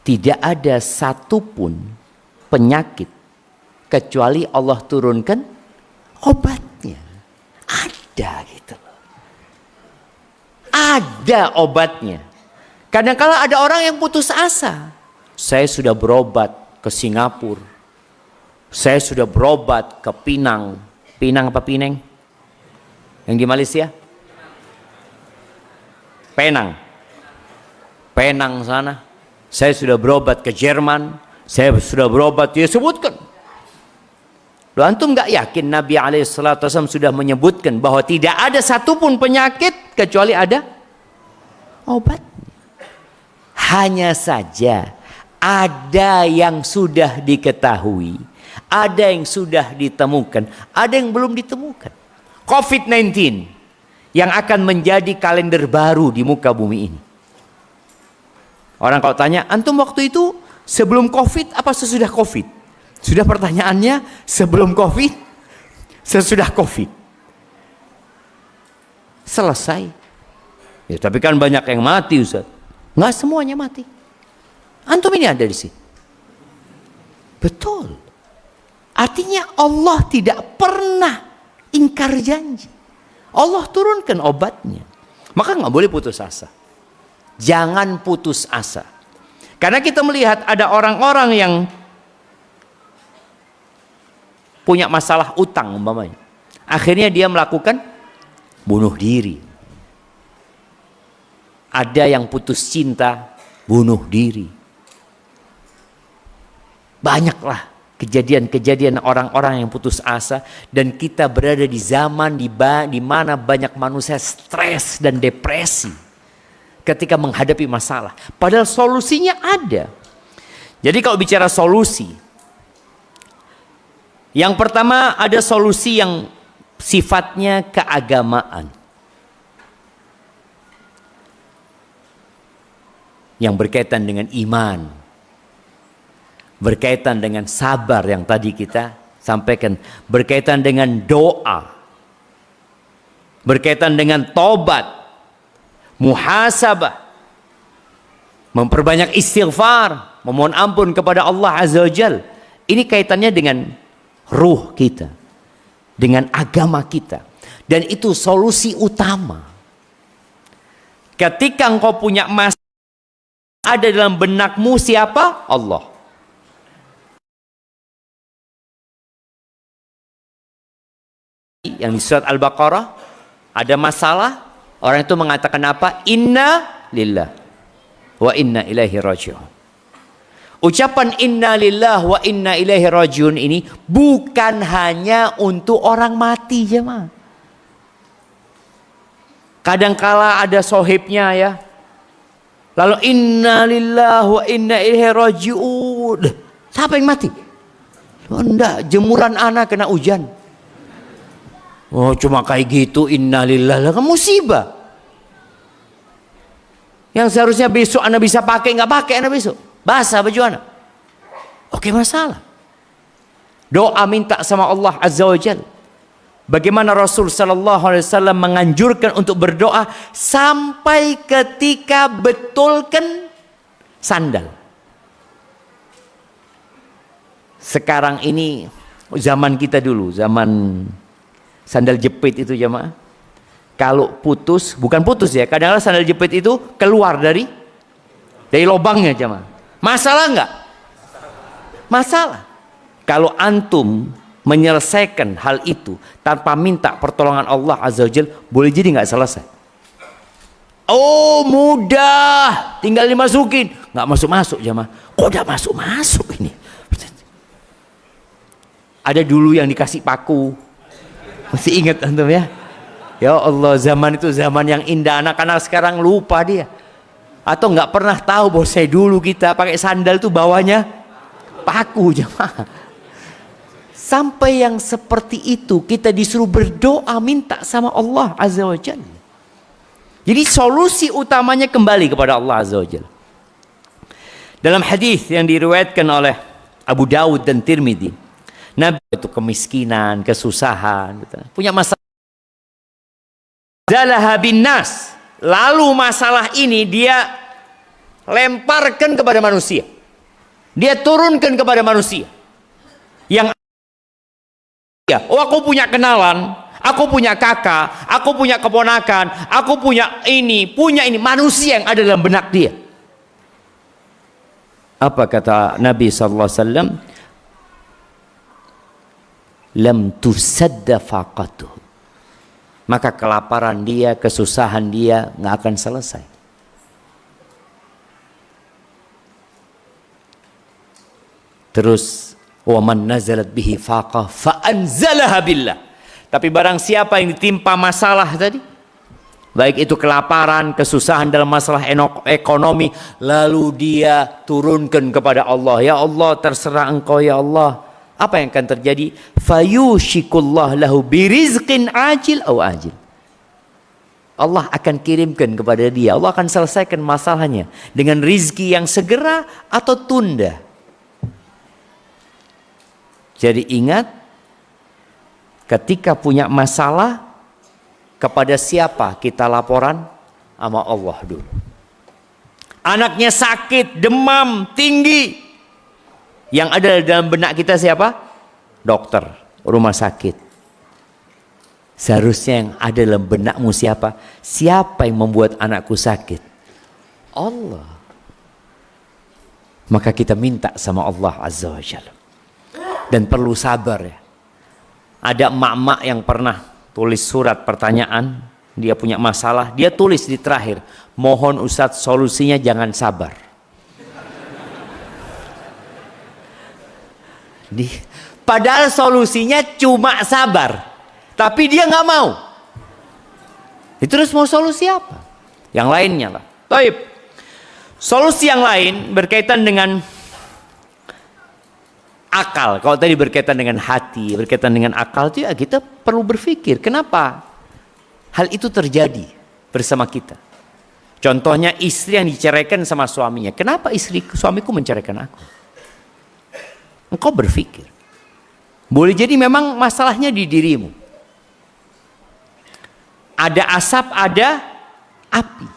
Tidak ada satupun penyakit kecuali Allah turunkan obatnya. Ada gitu. Ada obatnya. Kadang-kala ada orang yang putus asa. Saya sudah berobat ke Singapura. Saya sudah berobat ke Pinang. Pinang apa Pineng? Yang di Malaysia? Penang. Penang sana. Saya sudah berobat ke Jerman. Saya sudah berobat. Dia sebutkan. Loh, antum gak yakin Nabi SAW sudah menyebutkan bahwa tidak ada satupun penyakit kecuali ada obat. Hanya saja ada yang sudah diketahui, ada yang sudah ditemukan, ada yang belum ditemukan. COVID-19 yang akan menjadi kalender baru di muka bumi ini. Orang kalau tanya, antum waktu itu sebelum COVID apa sesudah COVID? Sudah pertanyaannya, sebelum COVID, sesudah COVID. Selesai. Ya, tapi kan banyak yang mati, Ustaz. Nggak semuanya mati. Antum ini ada di sini. Betul. Artinya Allah tidak pernah ingkar janji. Allah turunkan obatnya. Maka nggak boleh putus asa. Jangan putus asa. Karena kita melihat ada orang-orang yang punya masalah utang umpamanya. Akhirnya dia melakukan bunuh diri. Ada yang putus cinta, bunuh diri. Banyaklah kejadian-kejadian orang-orang yang putus asa, dan kita berada di zaman di mana banyak manusia stres dan depresi ketika menghadapi masalah. Padahal solusinya ada. Jadi kalau bicara solusi, yang pertama ada solusi yang sifatnya keagamaan, yang berkaitan dengan iman, berkaitan dengan sabar yang tadi kita sampaikan, berkaitan dengan doa, berkaitan dengan tobat, muhasabah, memperbanyak istighfar, memohon ampun kepada Allah Azza wa Jalla. Ini kaitannya dengan ruh kita, dengan agama kita, dan itu solusi utama. Ketika engkau punya masalah, ada dalam benakmu siapa? Allah. Yang di surat Al-Baqarah ada masalah, orang itu mengatakan apa? Inna lillah wa inna ilaihi raji'un. Ucapan inna lillah wa inna ilaihi raji'un ini bukan hanya untuk orang mati, jemaah. Kadangkala ada sohibnya ya, lalu inna lillah wa inna ilaihi raji'un. Siapa yang mati? Oh, enggak, jemuran anak kena hujan. Oh, cuma kayak gitu, innalillahi, kan musibah. Yang seharusnya besok anak bisa pakai, nggak pakai anak besok. Basah baju anak. Oke, masalah. Doa minta sama Allah Azza wa Jalla. Bagaimana Rasul sallallahu alaihi wasallam menganjurkan untuk berdoa sampai ketika betulkan sandal. Sekarang ini zaman kita dulu, zaman sandal jepit itu jemaah. Kalau putus, bukan putus ya, kadang-kadang sandal jepit itu keluar dari lubangnya jemaah. Masalah enggak? Masalah. Kalau antum menyelesaikan hal itu tanpa minta pertolongan Allah Azza wa Jalla, boleh jadi nggak selesai. Oh, mudah, tinggal dimasukin. Nggak masuk-masuk jemaah. Kok udah masuk-masuk ini? Ada dulu yang dikasih paku. Masih ingat antum ya? Ya Allah, zaman itu zaman yang indah. Anak-anak sekarang lupa dia. Atau nggak pernah tahu bahwa saya dulu kita pakai sandal tuh bawahnya paku jemaah. Sampai yang seperti itu kita disuruh berdoa minta sama Allah Azza wa Jalla. Jadi solusi utamanya kembali kepada Allah Azza wa Jalla. Dalam hadis yang diriwayatkan oleh Abu Dawud dan Tirmidzi, Nabi itu kemiskinan, kesusahan, punya masalah. Zalaha bin nas. Lalu masalah ini dia lemparkan kepada manusia. Dia turunkan kepada manusia. Yang oh, aku punya kenalan, aku punya kakak, aku punya keponakan, aku punya ini, manusia yang ada dalam benak dia. Apa kata Nabi sallallahu alaihi wasallam? Lam tusadda faqatuh. Maka kelaparan dia, kesusahan dia nggak akan selesai. Terus wa man nazalat bihi faqah fa anzalaha billah. Tapi barang siapa yang ditimpa masalah tadi, baik itu kelaparan, kesusahan dalam masalah ekonomi, lalu dia turunkan kepada Allah, ya Allah terserah engkau ya Allah. Apa yang akan terjadi? Fayushikullah lahu birizqin ajil aw ajil. Allah akan kirimkan kepada dia, Allah akan selesaikan masalahnya dengan rizki yang segera atau tunda. Jadi ingat, ketika punya masalah, kepada siapa kita laporan? Sama Allah dulu. Anaknya sakit, demam tinggi, Yang ada dalam benak kita siapa? Dokter, rumah sakit. Seharusnya yang ada dalam benakmu siapa? Siapa yang membuat anakku sakit? Allah. Maka kita minta sama Allah Azza wa Jalla. Dan perlu sabar ya. Ada emak-emak yang pernah tulis surat pertanyaan, dia punya masalah, dia tulis di terakhir, mohon Ustadz solusinya jangan sabar. Padahal solusinya cuma sabar, tapi dia nggak mau. Terus mau solusi apa? Yang lainnya lah. Taib. Solusi yang lain berkaitan dengan akal. Kalau tadi berkaitan dengan hati, berkaitan dengan akal, itu ya kita perlu berpikir kenapa hal itu terjadi bersama kita. Contohnya istri yang diceraikan sama suaminya. Kenapa suamiku menceraikan aku? Engkau berpikir. Boleh jadi memang masalahnya di dirimu. Ada asap, ada api.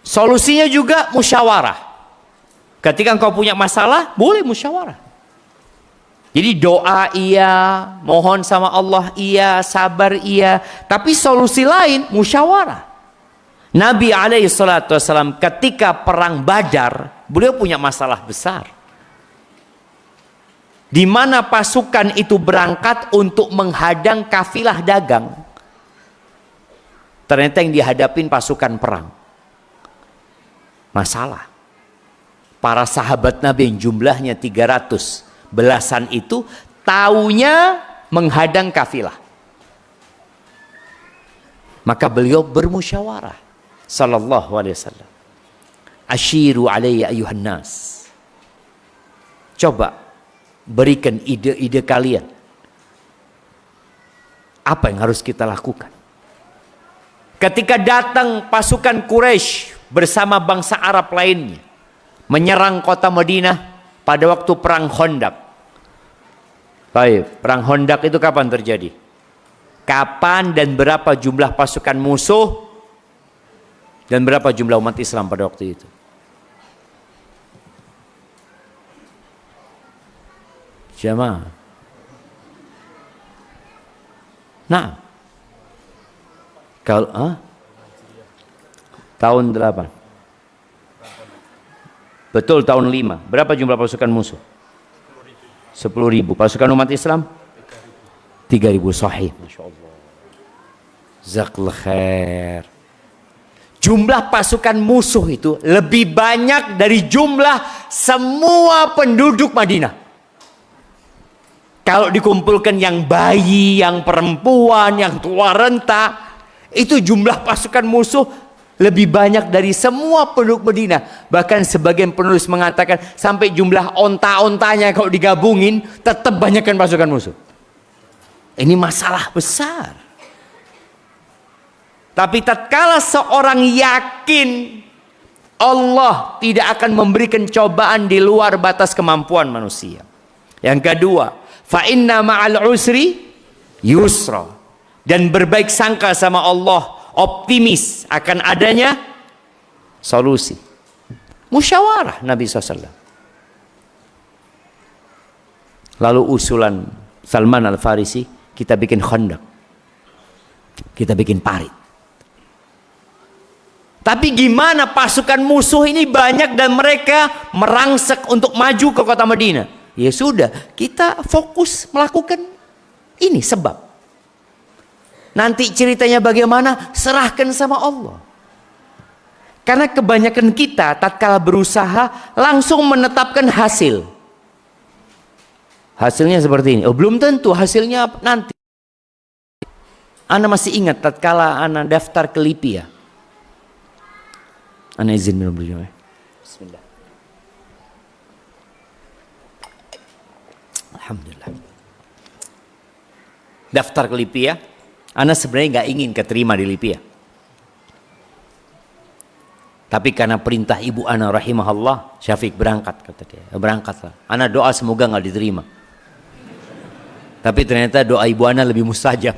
Solusinya juga musyawarah. Ketika engkau punya masalah, boleh musyawarah. Jadi doa iya, mohon sama Allah iya, sabar iya. Tapi solusi lain musyawarah. Nabi SAW ketika perang Badar, beliau punya masalah besar. Di mana pasukan itu berangkat untuk menghadang kafilah dagang. Ternyata yang dihadapin pasukan perang. Masalah. Para sahabat Nabi yang jumlahnya 300 belasan itu taunya menghadang kafilah. Maka beliau bermusyawarah sallallahu alaihi wasallam. Asyiru alayya ayuhan nas. Coba berikan ide-ide kalian. Apa yang harus kita lakukan? Ketika datang pasukan Quraisy bersama bangsa Arab lainnya menyerang kota Madinah pada waktu perang Khandaq. Baik, perang Khandaq itu kapan terjadi? Kapan dan berapa jumlah pasukan musuh dan berapa jumlah umat Islam pada waktu itu? Jamaah. Nah, kalau tahun 8. Betul, tahun 5. Berapa jumlah pasukan musuh? 10.000. Pasukan umat Islam? 3.000. Sahih. Masya Allah. Jazakallah khair. Jumlah pasukan musuh itu lebih banyak dari jumlah semua penduduk Madinah. Kalau dikumpulkan yang bayi, yang perempuan, yang tua renta, itu jumlah pasukan musuh lebih banyak dari semua penduduk Madinah. Bahkan sebagian penulis mengatakan sampai jumlah onta-ontanya kalau digabungin tetap banyakkan pasukan musuh. Ini masalah besar. Tapi tatkala seorang yakin Allah tidak akan memberikan cobaan di luar batas kemampuan manusia. Yang kedua, fa inna ma'al usri yusra. Dan berbaik sangka sama Allah, optimis akan adanya solusi. Musyawarah Nabi SAW. Lalu usulan Salman Al-Farisi, kita bikin Khandaq, kita bikin parit. Tapi gimana pasukan musuh ini banyak dan mereka merangsek untuk maju ke kota Madinah? Ya sudah, kita fokus melakukan ini sebab. Nanti ceritanya bagaimana, serahkan sama Allah. Karena kebanyakan kita tatkala berusaha langsung menetapkan hasil. Hasilnya seperti ini. Oh, belum tentu hasilnya nanti. Ana masih ingat tatkala ana daftar ke LIPI ya. Ana izin minum dulu. Bismillah. Alhamdulillah. Daftar ke LIPI ya. Ana sebenarnya nggak ingin keterima di LIPI ya. Tapi karena perintah ibu ana rahimahullah, Syafiq berangkat kata dia. Berangkatlah. Ana doa semoga nggak diterima. Tapi ternyata doa ibu ana lebih mustajab.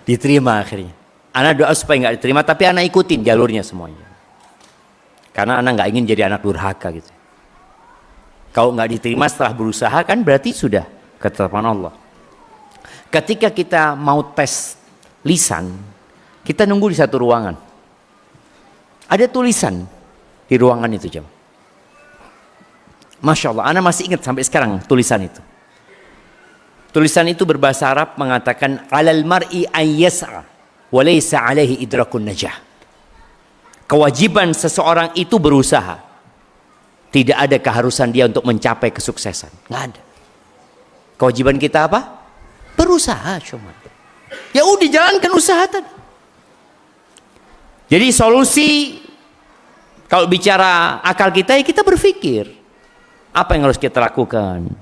Diterima akhirnya. Ana doa supaya nggak diterima, tapi ana ikutin jalurnya semuanya. Karena ana nggak ingin jadi anak durhaka gitu. Kalau nggak diterima setelah berusaha kan berarti sudah ketetapan Allah. Ketika kita mau tes lisan, kita nunggu di satu ruangan. Ada tulisan di ruangan itu, jam. Masya Allah, ana masih ingat sampai sekarang tulisan itu. Tulisan itu berbahasa Arab mengatakan alal mar'i an yas'a wa laysa alaihi idrakun najah. Kewajiban seseorang itu berusaha. Tidak ada keharusan dia untuk mencapai kesuksesan. Nggak ada. Kewajiban kita apa? Berusaha cuma. Ya udah jalankan usaha tadi. Jadi solusi kalau bicara akal kita, ya kita berpikir apa yang harus kita lakukan.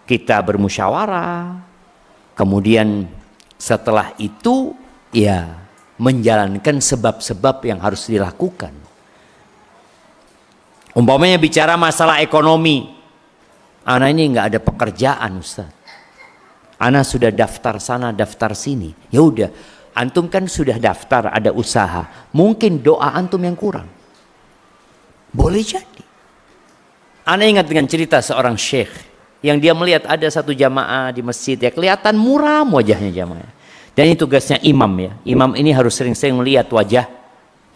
Kita bermusyawarah, kemudian setelah itu ya menjalankan sebab-sebab yang harus dilakukan. Umpamanya bicara masalah ekonomi, ana ini nggak ada pekerjaan, Ustaz. Ana sudah daftar sana, daftar sini. Ya udah, antum kan sudah daftar, ada usaha. Mungkin doa antum yang kurang. Boleh jadi. Ana ingat dengan cerita seorang syekh yang dia melihat ada satu jamaah di masjid, ya kelihatan muram wajahnya jamaah. Dan ini tugasnya imam ya. Imam ini harus sering-sering melihat wajah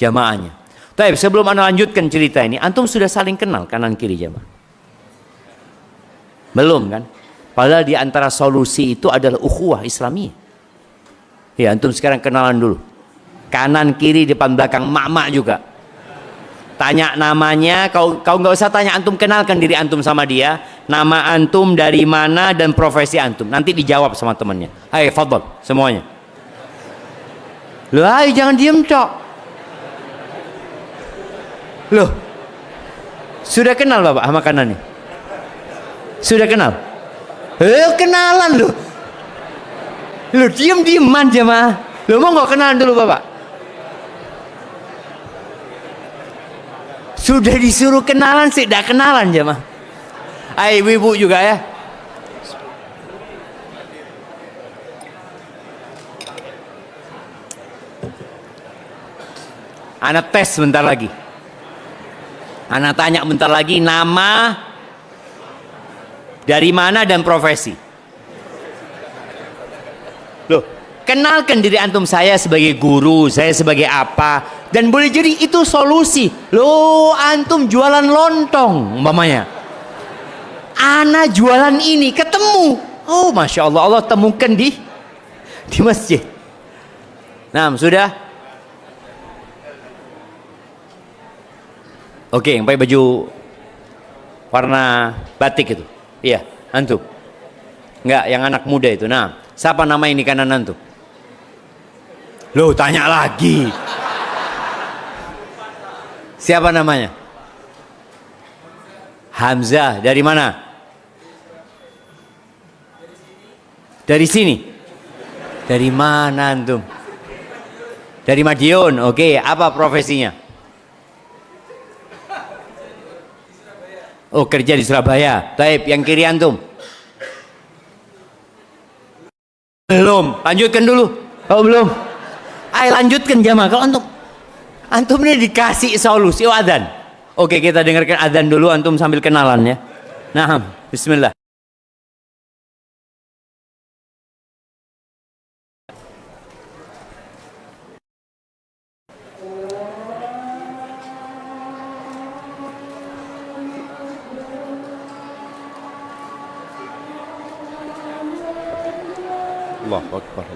jamaahnya. Tapi sebelum ana lanjutkan cerita ini, antum sudah saling kenal kanan kiri jamaah? Belum kan? Padahal di antara solusi itu adalah ukhuwah Islamiyah. Ya, antum sekarang kenalan dulu. Kanan kiri depan belakang, mak-mak juga. Tanya namanya, kau nggak usah tanya, antum kenalkan diri antum sama dia, nama antum dari mana dan profesi antum. Nanti dijawab sama temannya. Hai, fadhol semuanya. Loh, jangan diem cok. Loh, sudah kenal bapak sama kanan nih? Sudah kenal? Kenalan loh. Loh, diem-dieman jemaah. Loh, mau nggak kenalan dulu bapak? Sudah disuruh kenalan sih, tidak kenalan jemaah. Ayo ibu-ibu juga ya. Anak tes sebentar lagi. Anak tanya bentar lagi, nama, dari mana dan profesi. Loh, kenalkan diri antum, saya sebagai guru, saya sebagai apa, dan boleh jadi itu solusi. Loh, antum jualan lontong umpamanya, ana jualan ini, ketemu, oh masya Allah, Allah temukan di masjid. Nah, sudah. Oke, yang pakai baju warna batik itu. Iya, antum. Enggak, yang anak muda itu. Nah, siapa nama ini kanan antum? Loh, tanya lagi. Siapa namanya? Hamzah. Dari mana? Dari sini. Dari mana antum? Dari Madiun. Oke, apa profesinya? Oh, kerja di Surabaya. Taib, yang kiri antum? Belum. Lanjutkan dulu. Oh, belum. Ayo lanjutkan jamaah. Kalau antum ini dikasih solusi, adzan. Oke, kita dengarkan adzan dulu, antum sambil kenalan ya. Nah, bismillah. Allahu Akbar.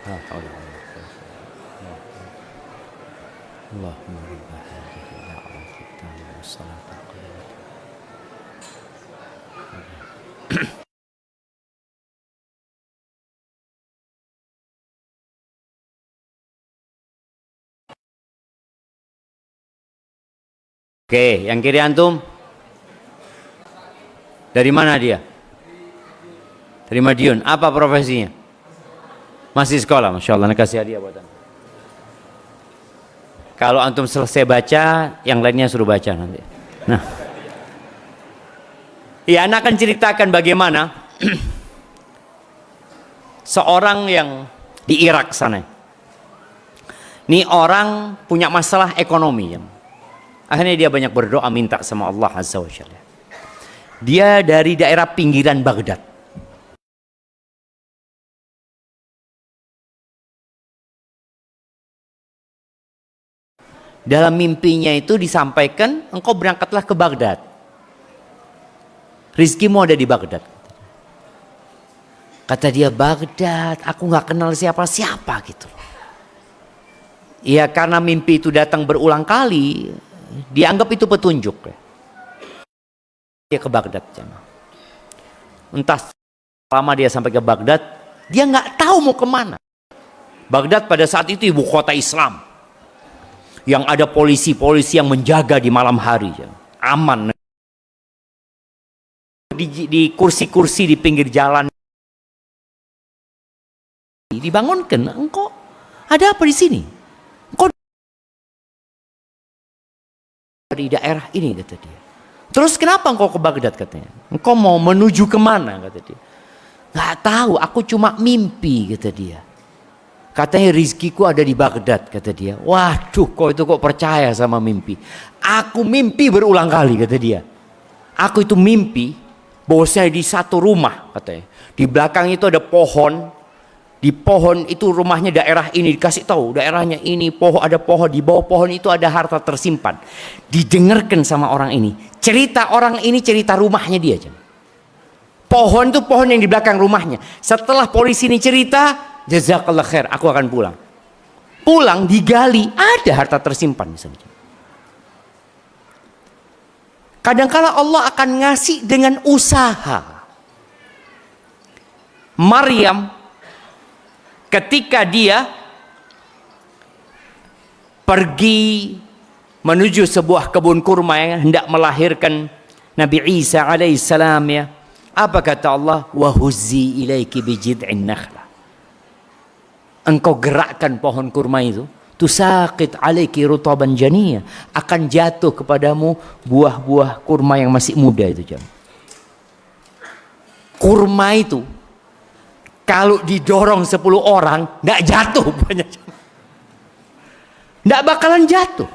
La haula wa la quwwata illa billah. Allahumma rabb hadhihi da'wati tammati wassalatu qaimat. Oke, yang kiri antum? Dari mana dia? Dari Madiun. Apa profesinya? Masih sekolah, Masya Allah. Nak kasih hadiah buat antum. Kalau antum selesai baca, yang lainnya suruh baca nanti. Nah, ya, anak akan ceritakan bagaimana seorang yang di Irak sana. Ini orang punya masalah ekonomi ya. Akhirnya dia banyak berdoa minta sama Allah Azza wa Jalla. Dia dari daerah pinggiran Baghdad. Dalam mimpinya itu disampaikan, engkau berangkatlah ke Baghdad. Rizkimu ada di Baghdad. Kata dia, Baghdad, aku nggak kenal siapa-siapa gitu. Ya karena mimpi itu datang berulang kali, dianggap itu petunjuk. Dia ke Baghdad. Entah lama dia sampai ke Baghdad, dia nggak tahu mau kemana. Baghdad pada saat itu ibu kota Islam, yang ada polisi-polisi yang menjaga di malam hari, aman. Di kursi-kursi di pinggir jalan dibangunkan, engkau ada apa di sini? Engkau di daerah ini, kata dia. Terus kenapa engkau ke Baghdad, katanya? Engkau mau menuju kemana, kata dia. Nggak tahu, aku cuma mimpi, kata dia. Katanya rizkiku ada di Baghdad, kata dia. Waduh, kok itu kok percaya sama mimpi? Aku mimpi berulang kali, kata dia. Aku itu mimpi bahwa saya di satu rumah, katanya. Di belakang itu ada pohon. Di pohon itu rumahnya daerah ini, dikasih tahu daerahnya ini, pohon ada pohon, di bawah pohon itu ada harta tersimpan. Didengarkan sama orang ini. Cerita orang ini cerita rumahnya dia. Pohon itu pohon yang di belakang rumahnya. Setelah polisi ini cerita, jazakallah khair, aku akan pulang. Pulang digali, ada harta tersimpan di sana. Kadangkala Allah akan ngasih dengan usaha. Maryam ketika dia pergi menuju sebuah kebun kurma yang hendak melahirkan Nabi Isa alaihissalam, ya, apa kata Allah? Wa huzzi ilaiki bijid'in nakhlah. Engkau gerakkan pohon kurma itu, tusaqit alaiki rutaban janiyah, akan jatuh kepadamu buah-buah kurma yang masih muda itu. Kurma itu kalau didorong 10 orang nggak jatuh banyak, nggak bakalan jatuh.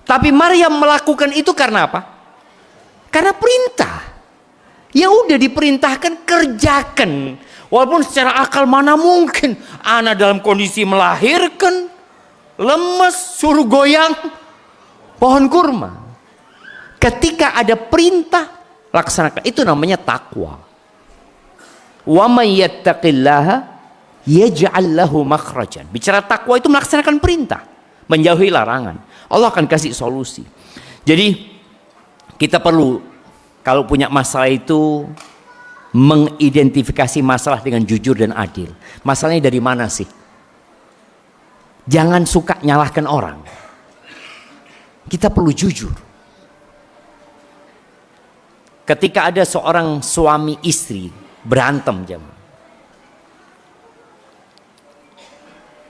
Tapi Maryam melakukan itu karena apa? Karena perintah. Ya udah diperintahkan, kerjakan. Walaupun secara akal mana mungkin anak dalam kondisi melahirkan, lemes, suruh goyang pohon kurma. Ketika ada perintah, laksanakan. Itu namanya takwa. Wa may yattaqillaha yaj'al lahu makhrajan. Bicara takwa itu melaksanakan perintah, menjauhi larangan. Allah akan kasih solusi. Jadi kita perlu kalau punya masalah itu mengidentifikasi masalah dengan jujur dan adil. Masalahnya dari mana sih? Jangan suka nyalahkan orang. Kita perlu jujur. Ketika ada seorang suami istri berantem,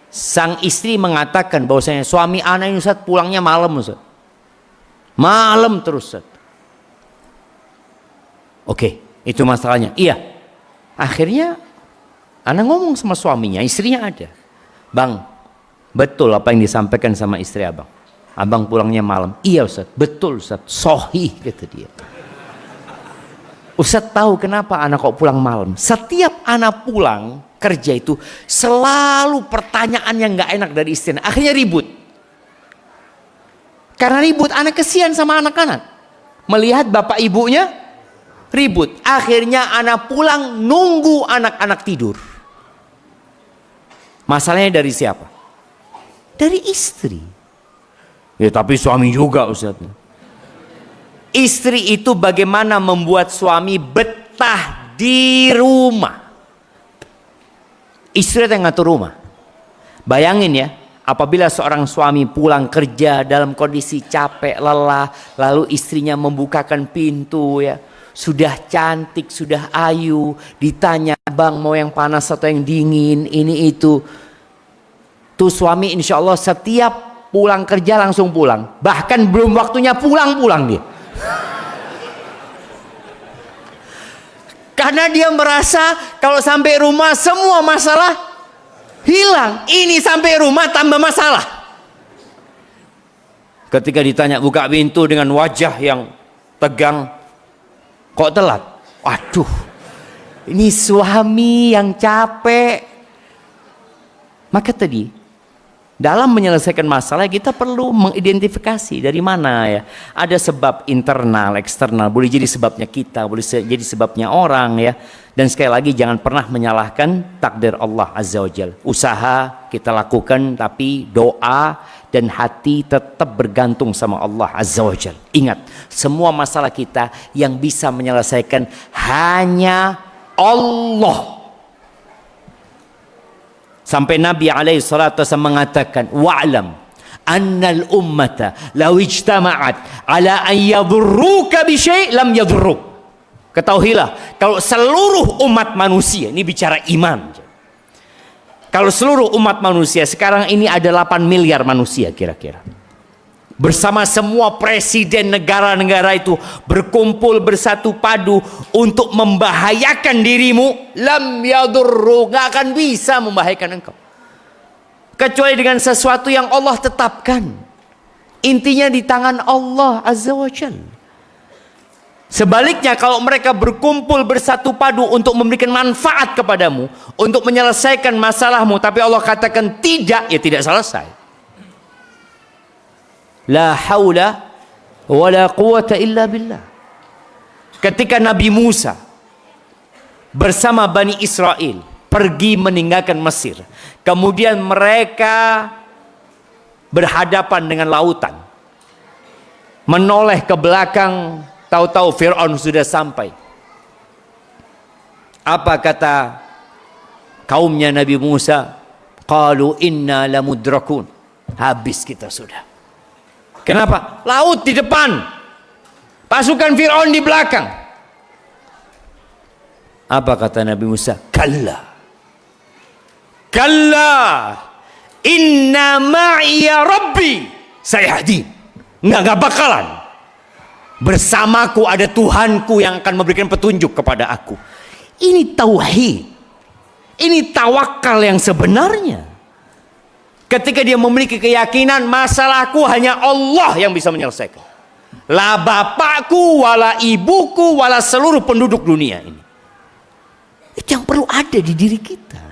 sang istri mengatakan bahwasanya suami anak ini Ustaz pulangnya malam, Ustaz. Malam terus, Ustaz. Oke, itu masalahnya. Iya. Akhirnya anak ngomong sama suaminya, istrinya ada. Bang, betul apa yang disampaikan sama istri abang? Abang pulangnya malam. Iya Ustaz, betul Ustaz. Sohih, kata dia. Ustaz tahu kenapa anak kok pulang malam? Setiap anak pulang kerja itu selalu pertanyaan yang gak enak dari istri. Akhirnya ribut. Karena ribut, anak kesian sama anak-anak. Melihat bapak ibunya ribut. Akhirnya anak pulang nunggu anak-anak tidur. Masalahnya dari siapa? Dari istri. Ya tapi suami juga Ustaz. Istri itu bagaimana membuat suami betah di rumah. Istri yang ngatur rumah. Bayangin ya, apabila seorang suami pulang kerja dalam kondisi capek, lelah, lalu istrinya membukakan pintu ya, sudah cantik, sudah ayu, ditanya, "Bang, mau yang panas atau yang dingin?" Ini itu. Tuh suami insya Allah setiap pulang kerja langsung pulang. Bahkan belum waktunya pulang dia. Karena dia merasa kalau sampai rumah semua masalah hilang. Ini sampai rumah tambah masalah. Ketika ditanya buka pintu dengan wajah yang tegang, "Kok telat?" Waduh, ini suami yang capek. Maka tadi dalam menyelesaikan masalah kita perlu mengidentifikasi dari mana ya. Ada sebab internal, eksternal, boleh jadi sebabnya kita, boleh jadi sebabnya orang ya. Dan sekali lagi jangan pernah menyalahkan takdir Allah Azza wa Jalla. Usaha kita lakukan tapi doa dan hati tetap bergantung sama Allah Azza wa Jalla. Ingat, semua masalah kita yang bisa menyelesaikan hanya Allah. Sampai Nabi alaihi salatu wasallam mengatakan, "Wa'lam annal ummata law ijtama'at ala an yadurruka bi syai' lam yadurruk." Ketahuilah, kalau seluruh umat manusia, ini bicara iman. Kalau seluruh umat manusia, sekarang ini ada 8 miliar manusia kira-kira. Bersama semua presiden negara-negara itu berkumpul bersatu padu untuk membahayakan dirimu, lam yadurru, gak akan bisa membahayakan engkau kecuali dengan sesuatu yang Allah tetapkan. Intinya di tangan Allah Azza wa Jalla. Sebaliknya kalau mereka berkumpul bersatu padu untuk memberikan manfaat kepadamu, untuk menyelesaikan masalahmu, tapi Allah katakan tidak, ya tidak selesai. La haula wa la quwata illa billah. Ketika Nabi Musa bersama Bani Israel pergi meninggalkan Mesir, kemudian mereka berhadapan dengan lautan, menoleh ke belakang, tahu-tahu Fir'aun sudah sampai. Apa kata kaumnya Nabi Musa? Qalu inna lamudrakun. Habis kita sudah. Kenapa? Laut di depan, pasukan Fir'aun di belakang. Apa kata Nabi Musa? Kalla, kalla, inna ma'iya rabbi sayahdin. Nggak bakalan. Bersamaku ada Tuhanku yang akan memberikan petunjuk kepada aku. Ini tauhid, ini tawakal yang sebenarnya. Ketika dia memiliki keyakinan masalahku hanya Allah yang bisa menyelesaikan. La bapakku, wala ibuku, wala seluruh penduduk dunia ini. Itu yang perlu ada di diri kita.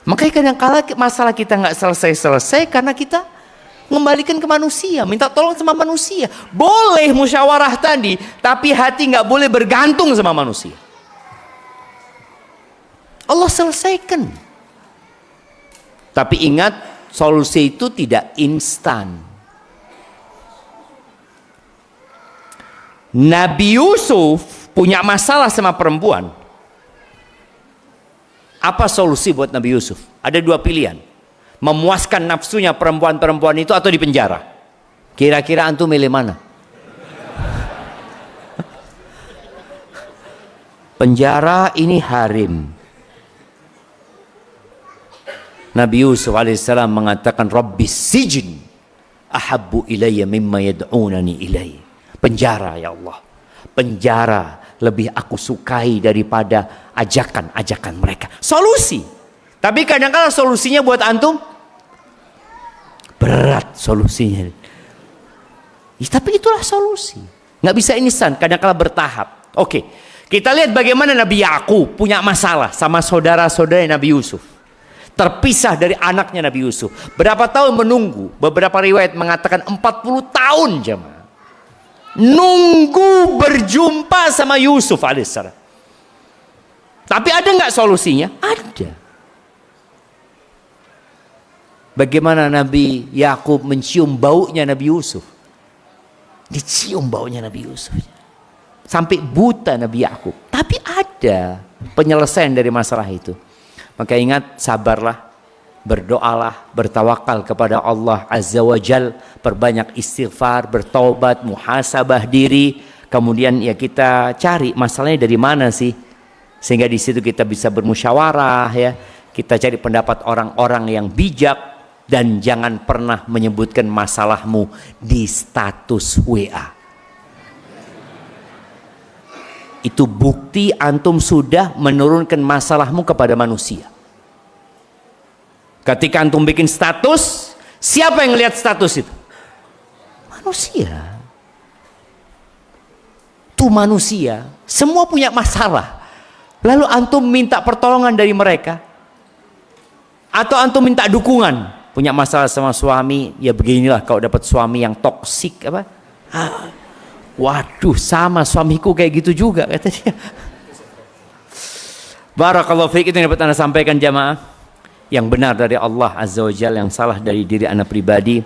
Makanya kadang-kala masalah kita nggak selesai-selesai karena kita mengembalikan ke manusia, minta tolong sama manusia. Boleh musyawarah tadi, tapi hati nggak boleh bergantung sama manusia. Allah selesaikan. Tapi ingat, solusi itu tidak instan. Nabi Yusuf punya masalah sama perempuan. Apa solusi buat Nabi Yusuf? Ada dua pilihan. Memuaskan nafsunya perempuan-perempuan itu atau dipenjara. Kira-kira antum milih mana? Penjara ini harim. Nabi Yusuf alaihissalam mengatakan, Rabbi sijin ahabbu ilayya mimma yad'unani ilayhi. Penjara ya Allah, penjara lebih aku sukai daripada ajakan-ajakan mereka. Solusi. Tapi kadang-kadang solusinya buat antum berat solusinya. Ya, tapi itulah solusi. Nggak bisa instan, kadang-kadang bertahap. Oke, kita lihat bagaimana Nabi Yakub punya masalah sama saudara-saudara Nabi Yusuf. Terpisah dari anaknya Nabi Yusuf. Berapa tahun menunggu? Beberapa riwayat mengatakan 40 tahun jemaah. Nunggu berjumpa sama Yusuf alaihissalam. Tapi ada nggak solusinya? Ada. Bagaimana Nabi Yakub mencium baunya Nabi Yusuf. Dicium baunya Nabi Yusuf. Sampai buta Nabi Yakub. Tapi ada penyelesaian dari masalah itu. Maka ingat, sabarlah, berdoalah, bertawakal kepada Allah Azza wa Jal, perbanyak istighfar, bertaubat, muhasabah diri. Kemudian ya kita cari masalahnya dari mana sih, sehingga di situ kita bisa bermusyawarah ya. Kita cari pendapat orang-orang yang bijak. Dan jangan pernah menyebutkan masalahmu di status WA. Itu bukti antum sudah menurunkan masalahmu kepada manusia. Ketika antum bikin status, siapa yang lihat status itu? Manusia. Itu manusia. Semua punya masalah. Lalu antum minta pertolongan dari mereka. Atau antum minta dukungan. Punya masalah sama suami, ya beginilah kalau dapat suami yang toksik apa? Waduh, sama suamiku kayak gitu juga kata dia. Barakallahu fiik, itu yang dapat Anda sampaikan jamaah. Yang benar dari Allah Azza wa Jalla, yang salah dari diri Anda pribadi.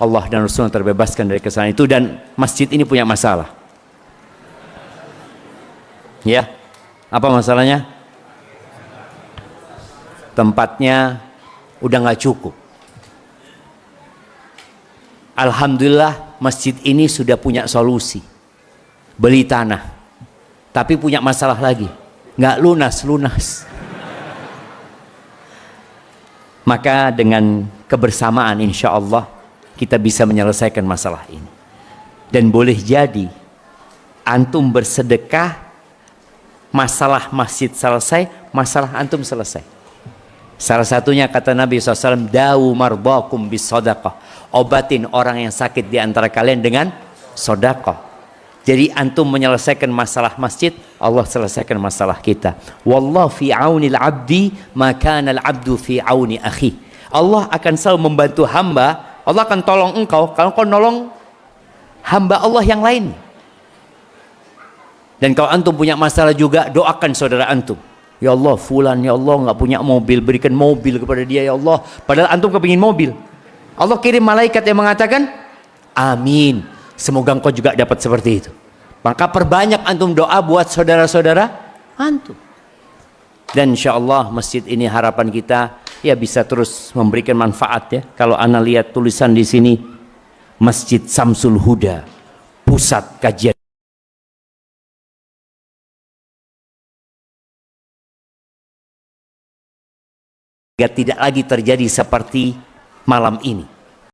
Allah dan Rasulullah terbebaskan dari kesalahan itu, dan masjid ini punya masalah. Ya, apa masalahnya? Tempatnya udah nggak cukup. Alhamdulillah masjid ini sudah punya solusi. Beli tanah. Tapi punya masalah lagi. Nggak lunas-lunas. Maka dengan kebersamaan insya Allah kita bisa menyelesaikan masalah ini. Dan boleh jadi antum bersedekah, masalah masjid selesai, masalah antum selesai. Salah satunya kata Nabi SAW, dawu marbakum bis sadaqah. Obatin orang yang sakit di antara kalian dengan sedekah. Jadi antum menyelesaikan masalah masjid, Allah selesaikan masalah kita. Wallahu fi aunil abdi maka al abdu fi auni akhi. Allah akan selalu membantu hamba. Allah akan tolong engkau kalau engkau nolong hamba Allah yang lain. Dan kalau antum punya masalah juga, doakan saudara antum. Ya Allah, fulan ya Allah nggak punya mobil, berikan mobil kepada dia ya Allah. Padahal antum kepingin mobil. Allah kirim malaikat yang mengatakan, amin. Semoga engkau juga dapat seperti itu. Maka perbanyak antum doa buat saudara-saudara antum. Dan insya Allah masjid ini harapan kita ya bisa terus memberikan manfaat ya. Kalau ana lihat tulisan di sini, Masjid Samsul Huda, pusat kajian. Tidak lagi terjadi seperti malam ini.